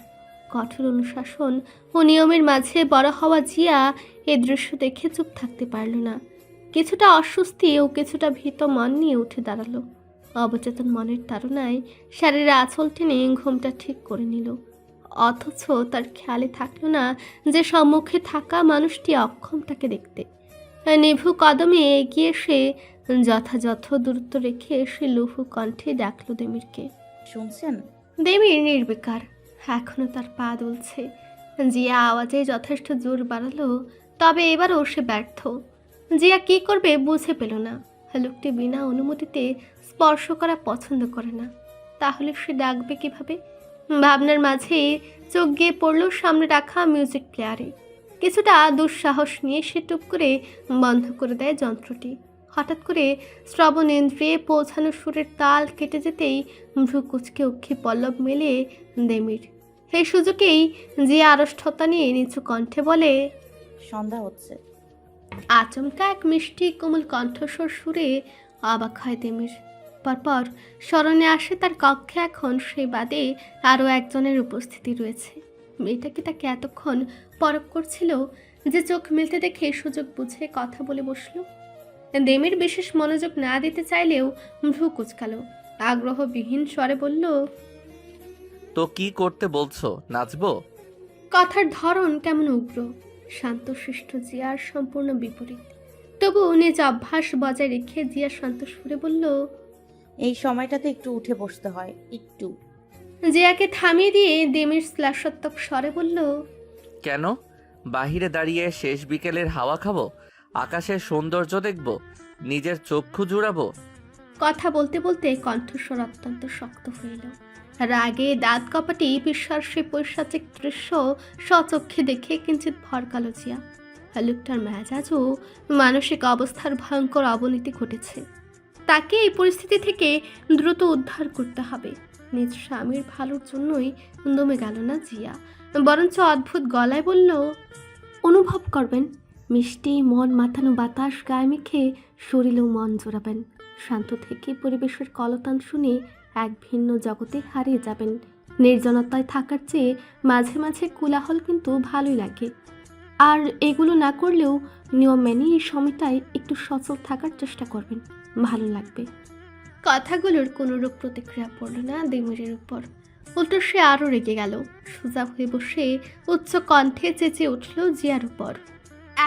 কঠোর অনুশাসন ও নিয়মের মাঝে বড় হওয়া জিয়া এ দৃশ্য দেখে চুপ থাকতে পারল না। কিছুটা অস্বস্তি ও কিছুটা ভীত মন নিয়ে উঠে দাঁড়ালো। অবচেতন মনের তাড়নায় শারীরের আঁচল টেনে ঘুমটা ঠিক করে নিল। অথচ তার খেয়ালে থাকলো না যে সম্মুখে থাকা মানুষটি অক্ষম তাকে দেখতে। নিভু কদমে এগিয়ে এসে যথাযথ দূরত্ব রেখে সে লুহু কণ্ঠে ডাকলো দেমিরকে। শুনছেন? দেমির নির্বিকার, এখনো তার পা দুলছে। জিয়া আওয়াজে যথেষ্ট জোর বাড়ালো, তবে এবারও সে ব্যর্থ। জিয়া কি করবে বুঝে পেল না। লোকটি বিনা অনুমতিতে স্পর্শ করা পছন্দ করে না, তাহলে সে ডাকবে কিভাবে? ভাবনার মাঝে চোখ গিয়ে পড়ল সামনে রাখা মিউজিক প্লেয়ারে। কিছুটা দুঃসাহস নিয়ে সে টুপ করে বন্ধ করে দেয় যন্ত্রটি। হঠাৎ করে শ্রবণেন্দ্রিয়ে পৌঁছানো সুরের তাল কেটে যেতেই ভ্রু কুচকে অক্ষি পল্লব মেলে দেমির। সেই সুযোগেই যে আড়ষ্ঠতা নিয়ে নিচু কণ্ঠে বলে, সন্ধ্যা হচ্ছে। আচমকা এক মিষ্টি কোমল কণ্ঠস্বর সুরে অবাক হয় দেমির। পরপর স্মরণে আসে তার কক্ষে এখন সেই বাদে আরও একজনের উপস্থিতি রয়েছে। মেয়েটা কি তাকে এতক্ষণ পরখ করছিল যে চোখ মিলতে দেখে সুযোগ বুঝে কথা বলে বসল। দেমির বিশেষ মনোযোগ না দিতে চাইলেও ভ্রু কুচকালো, আগ্রহবিহীন স্বরে বলল, তো কি করতে বলছো, নাচবো? কথার ধরন কেমন উগ্র, শান্তশিষ্ট জিয়ার সম্পূর্ণ বিপরীত। তবু নিজ অভ্যাস বজায় রেখে জিয়া শান্ত সুরে বলল, এই সময়টাতে একটু উঠে বসতে হয়, একটু। জিয়াকে থামিয়ে দিয়ে দেমির শ্লাষাত্মক স্বরে বলল, কেন? বাহিরে দাঁড়িয়ে শেষ বিকেলের হাওয়া খাবো, আকাশের সৌন্দর্য দেখবো, নিজের চক্ষু জুড়াবো? কথা বলতে বলতে কণ্ঠস্বর অত্যন্ত শক্ত হইল। রাগে দাঁত কপাটি বিশ্বাসে পৈশাচিক দৃশ্য স্বচক্ষে দেখে কিঞ্চিত ভরকালো জিয়া। লোকটার মেজাজ ও মানসিক অবস্থার ভয়ঙ্কর অবনতি ঘটেছে। তাকে এই পরিস্থিতি থেকে দ্রুত উদ্ধার করতে হবে। নিজ স্বামীর ভালোর জন্যই দমে গেল না জিয়া, বরঞ্চ অদ্ভুত গলায় বলল, অনুভব করবেন মিষ্টি মন মাথানো বাতাস গায়ে মেখে শরীরেও মন জোড়াবেন। শান্ত থেকে পরিবেশের কলতান শুনে এক ভিন্ন জগতে হারিয়ে যাবেন। নির্জনতায় থাকার চেয়ে মাঝে মাঝে কোলাহল কিন্তু ভালোই লাগে। আর এগুলো না করলেও নিয়ম মেনে এই সময়টায় একটু সচল থাকার চেষ্টা করবেন, ভালো লাগবে। কথাগুলোর কোনোরূপ প্রতিক্রিয়া পড়ল না দেমিরের উপর। উল্টো সে আরও রেগে গেল। সোজা হয়ে বসে উচ্চ কণ্ঠে চেঁচিয়ে উঠল জিয়ার উপর,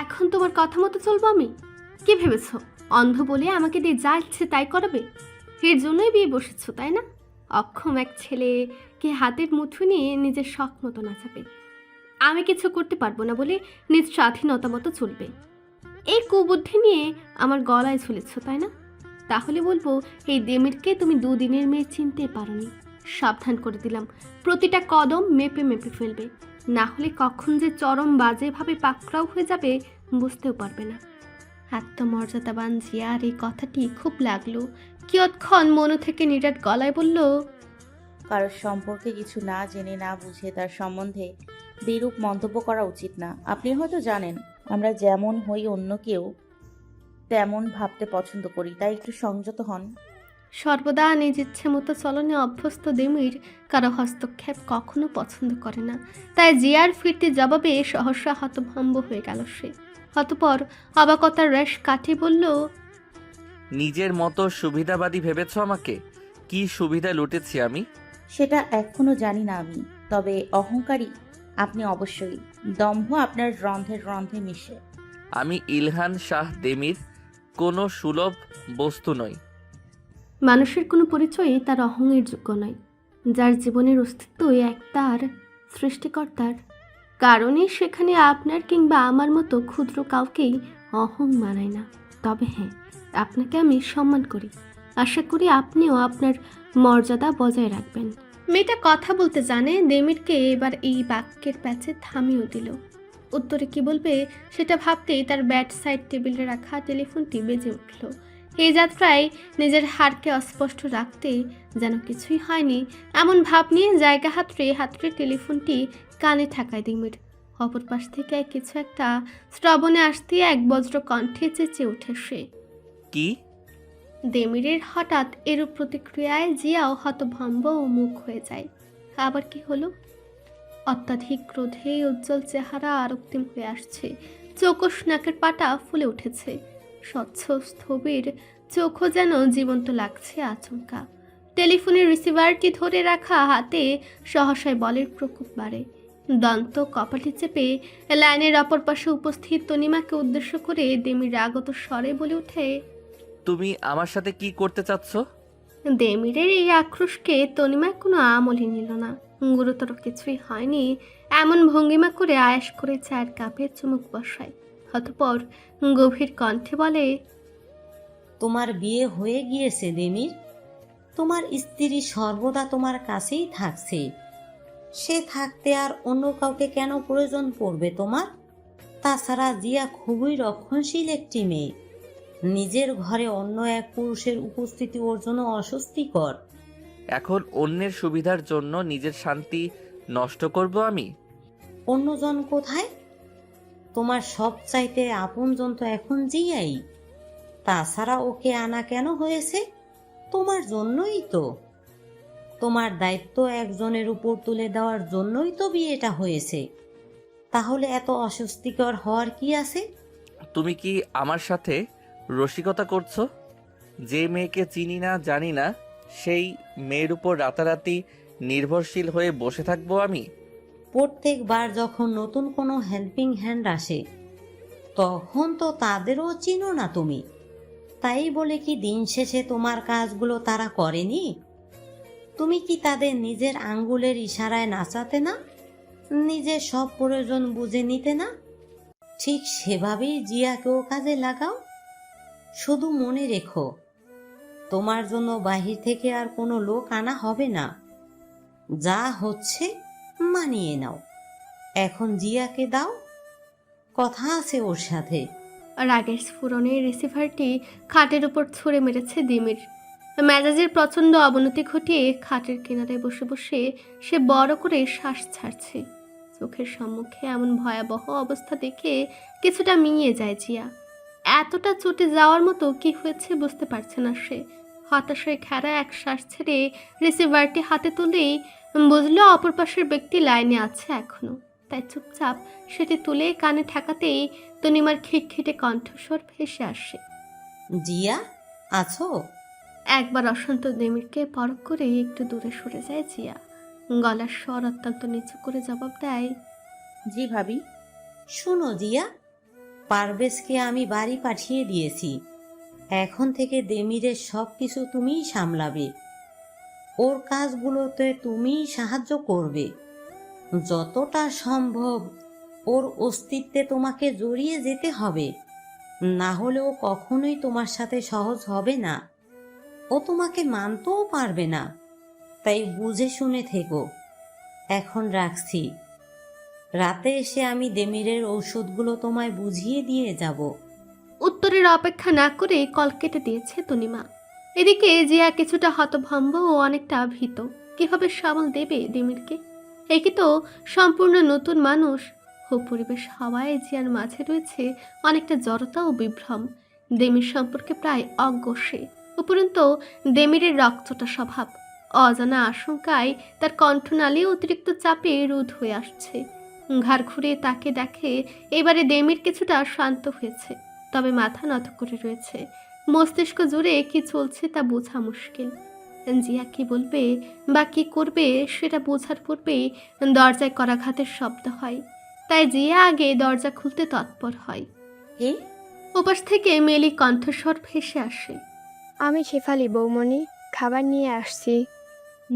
এখন তোমার কথা মতো চলবো আমি? কি ভেবেছ অন্ধ বলে আমাকে দিয়ে যা ইচ্ছে তাই করাবে? এর জন্যই বিয়ে বসেছ তাই না? অক্ষম এক ছেলেকে হাতের মুঠো নিয়ে নিজের শখ মতো নাচাবে, আমি কিছু করতে পারবো না বলে নিজ স্বাধীনতা মতো চলবে। এই কুবুদ্ধি নিয়ে আমার গলায় ঝুলেছ তাই না? তাহলে বলবো এই দেমিরকে তুমি দুদিনের মেয়ে চিনতে পারোনি। সাবধান করে দিলাম, প্রতিটা কদম মেপে মেপে ফেলবে, না হলে কখন যে চরম বাজেভাবে পাকড়াও হয়ে যাবে বুঝতেও পারবে না। আত্মমর্যাদাবান জিয়ার এই কথাটি খুব লাগলো। কিয়ৎক্ষণ মন থেকে নিরাট গলায় বলল, কারোর সম্পর্কে কিছু না জেনে না বুঝে তার সম্বন্ধে বিরূপ মন্তব্য করা উচিত না। আপনি হয়তো জানেন আমরা যেমন হই অন্য কেউ তেমন ভাবতে পছন্দ করি, তাই একটু সংযত হন। সর্বদা নিজ ইচ্ছে মতো চলনে অভ্যস্ত দেমির কারো হস্তক্ষেপ কখনো পছন্দ করে না। তাই জিয়ার ফিরতি জবাবে সহসা হতভম্ব হয়ে গেল সে। অতঃপর অবাকতার রেশ কাঠি বলল, নিজের মতো সুবিধাবাদী ভেবেছ আমাকে? কি সুবিধা লুটেছি আমি? সেটা এখনো জানি না আমি, তবে অহংকারী আপনি অবশ্যই। দম্ভ আপনার রন্ধে রন্ধে মিশে। আমি ইলহান শাহ দেমির কোনো সুলভ বস্তু নই। মানুষের কোনো পরিচয়ই তার অহংয়ের যোগ্য নয়। যার জীবনের অস্তিত্বই এক তার সৃষ্টিকর্তার কারণে সেখানে আপনার কিংবা আমার মতো ক্ষুদ্র কাউকেই অহং মানায় না। তবে হ্যাঁ, আপনাকে আমি সম্মান করি, আশা করি আপনিও আপনার মর্যাদা বজায় রাখবেন। মেয়েটা কথা বলতে জানে, দেমিরকে এবার এই বাক্যের প্যাচে থামিয়েও দিল। উত্তরে কি বলবে সেটা ভাবতেই তার ব্যাট সাইড টেবিলে রাখা টেলিফোনটি বেজে উঠল। এই যাত্রায় নিজের হাড়কে অস্পষ্ট রাখতে যেন কিছুই হয়নি এমন ভাব নিয়ে জায়গা হাতড়ে টেলিফোনটি কানে ঠাকায় দেমির। অপর পাশ থেকে কিছু একটা শ্রবণে আসতে এক বজ্র কণ্ঠে চেঁচে ওঠে সে। কি? দেমিরের হঠাৎ এরূপ প্রতিক্রিয়ায় জিয়াও হতভম্ব ও মুখ হয়ে যায়। আবার কি হলো? অত্যাধিক ক্রোধে উজ্জ্বল চেহারা আরক্তিম হয়ে আসছে, চোখোশ নাকের পাটা ফুলে উঠেছে, স্বচ্ছ স্থবির চোখও যেন জীবন্ত লাগছে আচমকা। টেলিফোনের রিসিভারটি ধরে রাখা হাতে সহসায় বলের প্রকোপ বাড়ে। দন্ত কপালে চেপে লাইনের অপর পাশে উপস্থিত তনিমাকে উদ্দেশ্য করে দেমির রাগত স্বরে বলে ওঠে, তুমি আমার সাথে কি করতে চাচ্ছ? দেমিরের এই আক্রোশকে তনিমা কোনো আমলই নিল না। গুরুতর কিছুই হয়নি এমন ভঙ্গিমা করে আয়াস করে চায়ের কাপে চুমুক বসায়। অতঃপর গভীর কণ্ঠে বলে, তোমার বিয়ে হয়ে গিয়েছে দেমির। তোমার স্ত্রী সর্বদা তোমার কাছেই থাকছে, সে থাকতে আর অন্য কাউকে কেন প্রয়োজন পড়বে তোমার? তাছাড়া জিয়া খুবই রক্ষণশীল একটি মেয়ে, নিজের ঘরে অন্য এক পুরুষের উপস্থিতি ওর জন্য অস্বস্তিকর। এখন অন্যের সুবিধার জন্য নিজের শান্তি নষ্ট করব আমি? অন্যজন কোথায়? তোমার সবচাইতে আপনজন তো এখন জিয়াই। তাছাড়া ওকে আনা কেন হয়েছে? তোমার জন্যই তো। তোমার দায়িত্ব একজনের উপর তুলে দেওয়ার জন্যই তো বিয়েটা হয়েছে। তাহলে এত অস্বস্তিকর হওয়ার কি আছে? তুমি কি আমার সাথে রসিকতা করছো? যে মেয়েকে চিনি না জানি না সেই মেয়ের উপর রাতারাতি নির্ভরশীল হয়ে বসে থাকবো আমি? প্রত্যেকবার যখন নতুন কোনো হেল্পিং হ্যান্ড আসে তখন তো তাদেরও চিনো না তুমি। তাই বলে কি দিন শেষে তোমার কাজগুলো তারা করেনি? তুমি কি তাদের নিজের আঙ্গুলের ইশারায় নাচাতে না? নিজের সব প্রয়োজন বুঝে নিতে না? ঠিক সেভাবেই জিয়াকেও কাজে লাগাও। শুধু মনে রেখো, তোমার জন্য বাহির থেকে আর কোনো লোক আনা হবে না। যা হচ্ছে মানিয়ে নাও। এখন জিয়াকে দাও, কথা আছে ওর সাথে। রাগের স্ফুরণে রিসিভারটি খাটের উপর ছুঁড়ে মেরেছে দিমির। মেজাজের প্রচণ্ড অবনতি ঘটিয়ে খাটের কিনারে বসে বসে সে বড় করে শ্বাস ছাড়ছে। চোখের সম্মুখে এমন ভয়াবহ অবস্থা দেখে কিছুটা মিইয়ে যায় জিয়া। এতটা চটে যাওয়ার মতো কি হয়েছে বুঝতে পারছে না সে। হতাশায় ঘেরা এক শ্বাস ছেড়ে রিসিভারটি হাতে তুলেই বুঝলো অপর পাশের ব্যক্তি লাইনে আছে এখনো। তাই চুপচাপ সেটি তুলে কানে ঠেকাতেই তনিমার খিটখিটে কণ্ঠস্বর ভেসে আসে। জিয়া, আছো? একবার অশান্ত দেমিরকে পরখ করে একটু দূরে সরে যায় জিয়া। গলার স্বর অত্যন্ত নিচু করে জবাব দেয়, জি ভাবি। শোনো জিয়া, পারভেজকে আমি বাড়ি পাঠিয়ে দিয়েছি। এখন থেকে দেমিরের সব কিছু তুমিই সামলাবে। ওর কাজগুলোতে তুমিই সাহায্য করবে। যতটা সম্ভব ওর অস্তিত্বে তোমাকে জড়িয়ে যেতে হবে, না হলেও কখনোই তোমার সাথে সহজ হবে না। ও তোমাকে মানতেও পারবে না। তাই বুঝে শুনে থেকো। এখন রাখছি। রাতে এসে আমি দেমিরের ঔষধগুলো তোমায় বুঝিয়ে দিয়ে যাব। উত্তরের অপেক্ষা না করে কল কেটে দিয়েছে তনিমা। এদিকে জিয়া কিছুটা হতভম্ব ও অনেকটা ভীত। কিভাবে সামাল দেবে দেমিরকে? একে তো সম্পূর্ণ নতুন মানুষ ও পরিবেশ হওয়ায় জিয়ার মাঝে রয়েছে অনেকটা জড়তা ও বিভ্রম। দেমির সম্পর্কে প্রায় অজ্ঞ সে। উপরন্তু দেমিরের রক্তটা স্বভাব। অজানা আশঙ্কায় তার কণ্ঠনালী অতিরিক্ত চাপে রোধ হয়ে আসছে। ঘাড় ঘুরে তাকে দেখে এবারে দেমির কিছুটা শান্ত হয়েছে, তবে মাথা নত করে রয়েছে। মস্তিষ্ক জুড়ে কি চলছে তা বোঝা মুশকিল। জিয়া কি বলবে বা কি করবে সেটা বোঝার পূর্বেই দরজায় করাঘাতের শব্দ হয়। তাই জিয়া আগে দরজা খুলতে তৎপর হয়। কে? ওপাশ থেকে মেলি কণ্ঠস্বর ভেসে আসে। আমি শেফালি বৌমণি, খাবার নিয়ে আসছি।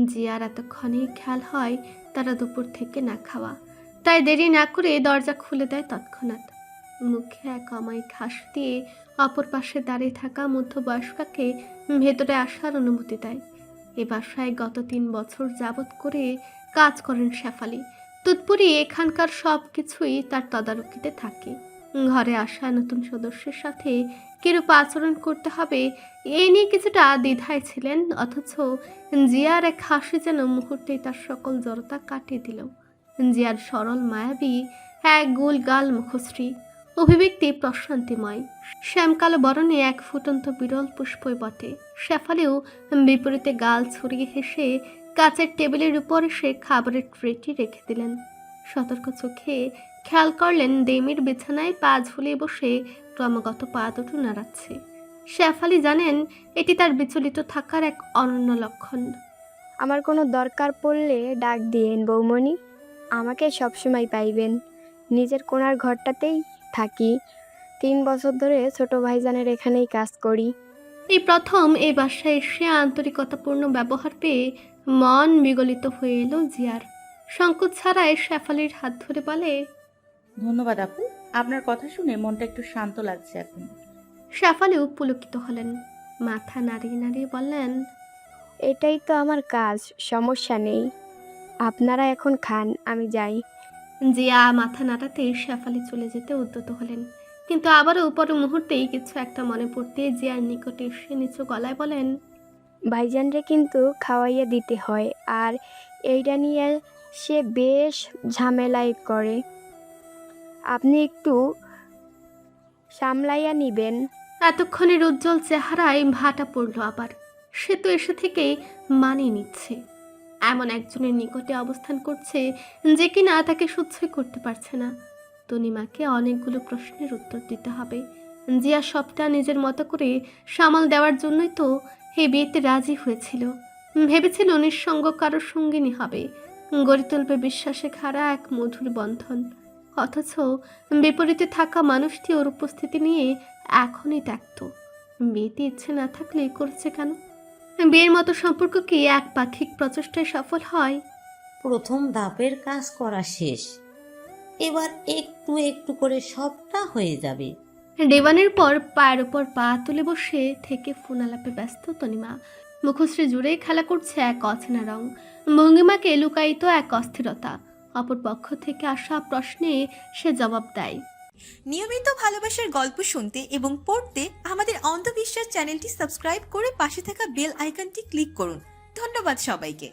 জিয়ার এতক্ষণে খেয়াল হয় তারা দুপুর থেকে না খাওয়া, তাই দেরি না করে দরজা খুলে দেয় তৎক্ষণাৎ। মুখে এক অমায়িক হাসি দিয়ে অপর পাশে দাঁড়িয়ে থাকা মধ্যবয়স্কাকে ভেতরে আসার অনুমতি দেয়। এ বাসায় গত 3 বছর যাবৎ করে কাজ করেন শেফালি। তৎপরই এখানকার সব কিছুই তার তদারকিতে থাকে। ঘরে আসা নতুন সদস্যের সাথে কিরূপ আচরণ করতে হবে এ নিয়ে কিছুটা দ্বিধায় ছিলেন, অথচ জিয়ার এক হাসি যেন মুহূর্তেই তার সকল জড়তা কাটিয়ে দিল। জিয়ার সরল মায়াবী এক গোল গাল মুখশ্রী, অভিব্যক্তি প্রশান্তিময়। শ্যামকালো বরণে এক ফুটন্ত বিরল পুষ্পই বটে। শেফালিও বিপরীতে গাল ছড়িয়ে হেসে কাচের টেবিলের উপর সে খাবারের ট্রেটি রেখে দিলেন। সতর্ক চোখে খেয়াল করলেন দেমির বিছানায় পা ঝুলিয়ে বসে ক্রমাগত পা দুটো নাড়াচ্ছে। শেফালি জানেন এটি তার বিচলিত থাকার এক অনন্য লক্ষণ। আমার কোনো দরকার পড়লে ডাক দিয়েন বৌমণি, আমাকে সবসময় পাইবেন। নিজের কোণার ঘরটাতেই থাকি। 3 বছর ধরে ছোট ভাইজানের এখানেই কাজ করি। এই প্রথম এই বাসায় এসে আন্তরিকতাপূর্ণ ব্যবহার পেয়ে মন বিগলিত হয়ে এলো জিয়ার। সংকোচ ছাড়াই শেফালির হাত ধরে বলে, ধন্যবাদ আপু, আপনার কথা শুনে মনটা একটু শান্ত লাগছে এখন। শেফালিও পুলকিত হলেন, মাথা নাড়িয়ে নাড়িয়ে বললেন, এটাই তো আমার কাজ, সমস্যা নেই। আপনারা এখন খান, আমি যাই। জিয়া মাথা নাড়াতে শেফালি চলে যেতে উদ্যত হলেন। কিন্তু আবারও পর মুহূর্তেই কিছু একটা মনে পড়তে জিয়ার নিকটে এসে নিচু গলায় বলেন, ভাইজানরে কিন্তু খাওয়াইয়া দিতে হয়, আর এইটা নিয়ে সে বেশ ঝামেলাই করে। আপনি একটু সামলাইয়া নিবেন। এতক্ষণের উজ্জ্বল চেহারায় ভাটা পড়ল আবার। সে তো এসে থেকেই মানিয়ে নিচ্ছে, এমন একজনের নিকটে অবস্থান করছে যে কিনা তাকে সহ্যই করতে পারছে না। তনিমাকে অনেকগুলো প্রশ্নের উত্তর দিতে হবে। জিয়া সবটা নিজের মতো করে সামাল দেওয়ার জন্যই তো এই বিয়েতে রাজি হয়েছিল। ভেবেছিল নিঃসঙ্গ কারোর সঙ্গিনী হবে, গড়ে তুলবে বিশ্বাসে খাড়া এক মধুর বন্ধন। অথচ বিপরীতে থাকা মানুষটি ওর উপস্থিতি নিয়ে এখনই ত্যাক্ত। বিয়েতে ইচ্ছে না থাকলে করছে কেন? বিয়ের মতো সম্পর্ক কি এক পাক্ষিক প্রচেষ্টায় সফল হয়? প্রথম ধাপের কাজ করা শেষ, এবার একটু একটু করে সবটা হয়ে যাবে। ডিভানের পর পায়ের ওপর পা তুলে বসে থেকে ফোন আলাপে ব্যস্ত তনিমা। মুখশ্রী জুড়েই খেলা করছে এক অচেনা রং, ভঙ্গিমাকে লুকায়িত এক অস্থিরতা। অপর পক্ষ থেকে আসা প্রশ্নে সে জবাব দেয়, নিয়মিত ভালোবাসার গল্প শুনতে এবং পড়তে আমাদের অন্ধবিশ্বাস চ্যানেলটি সাবস্ক্রাইব করে পাশে থাকা বেল আইকনটি ক্লিক করুন। ধন্যবাদ সবাইকে।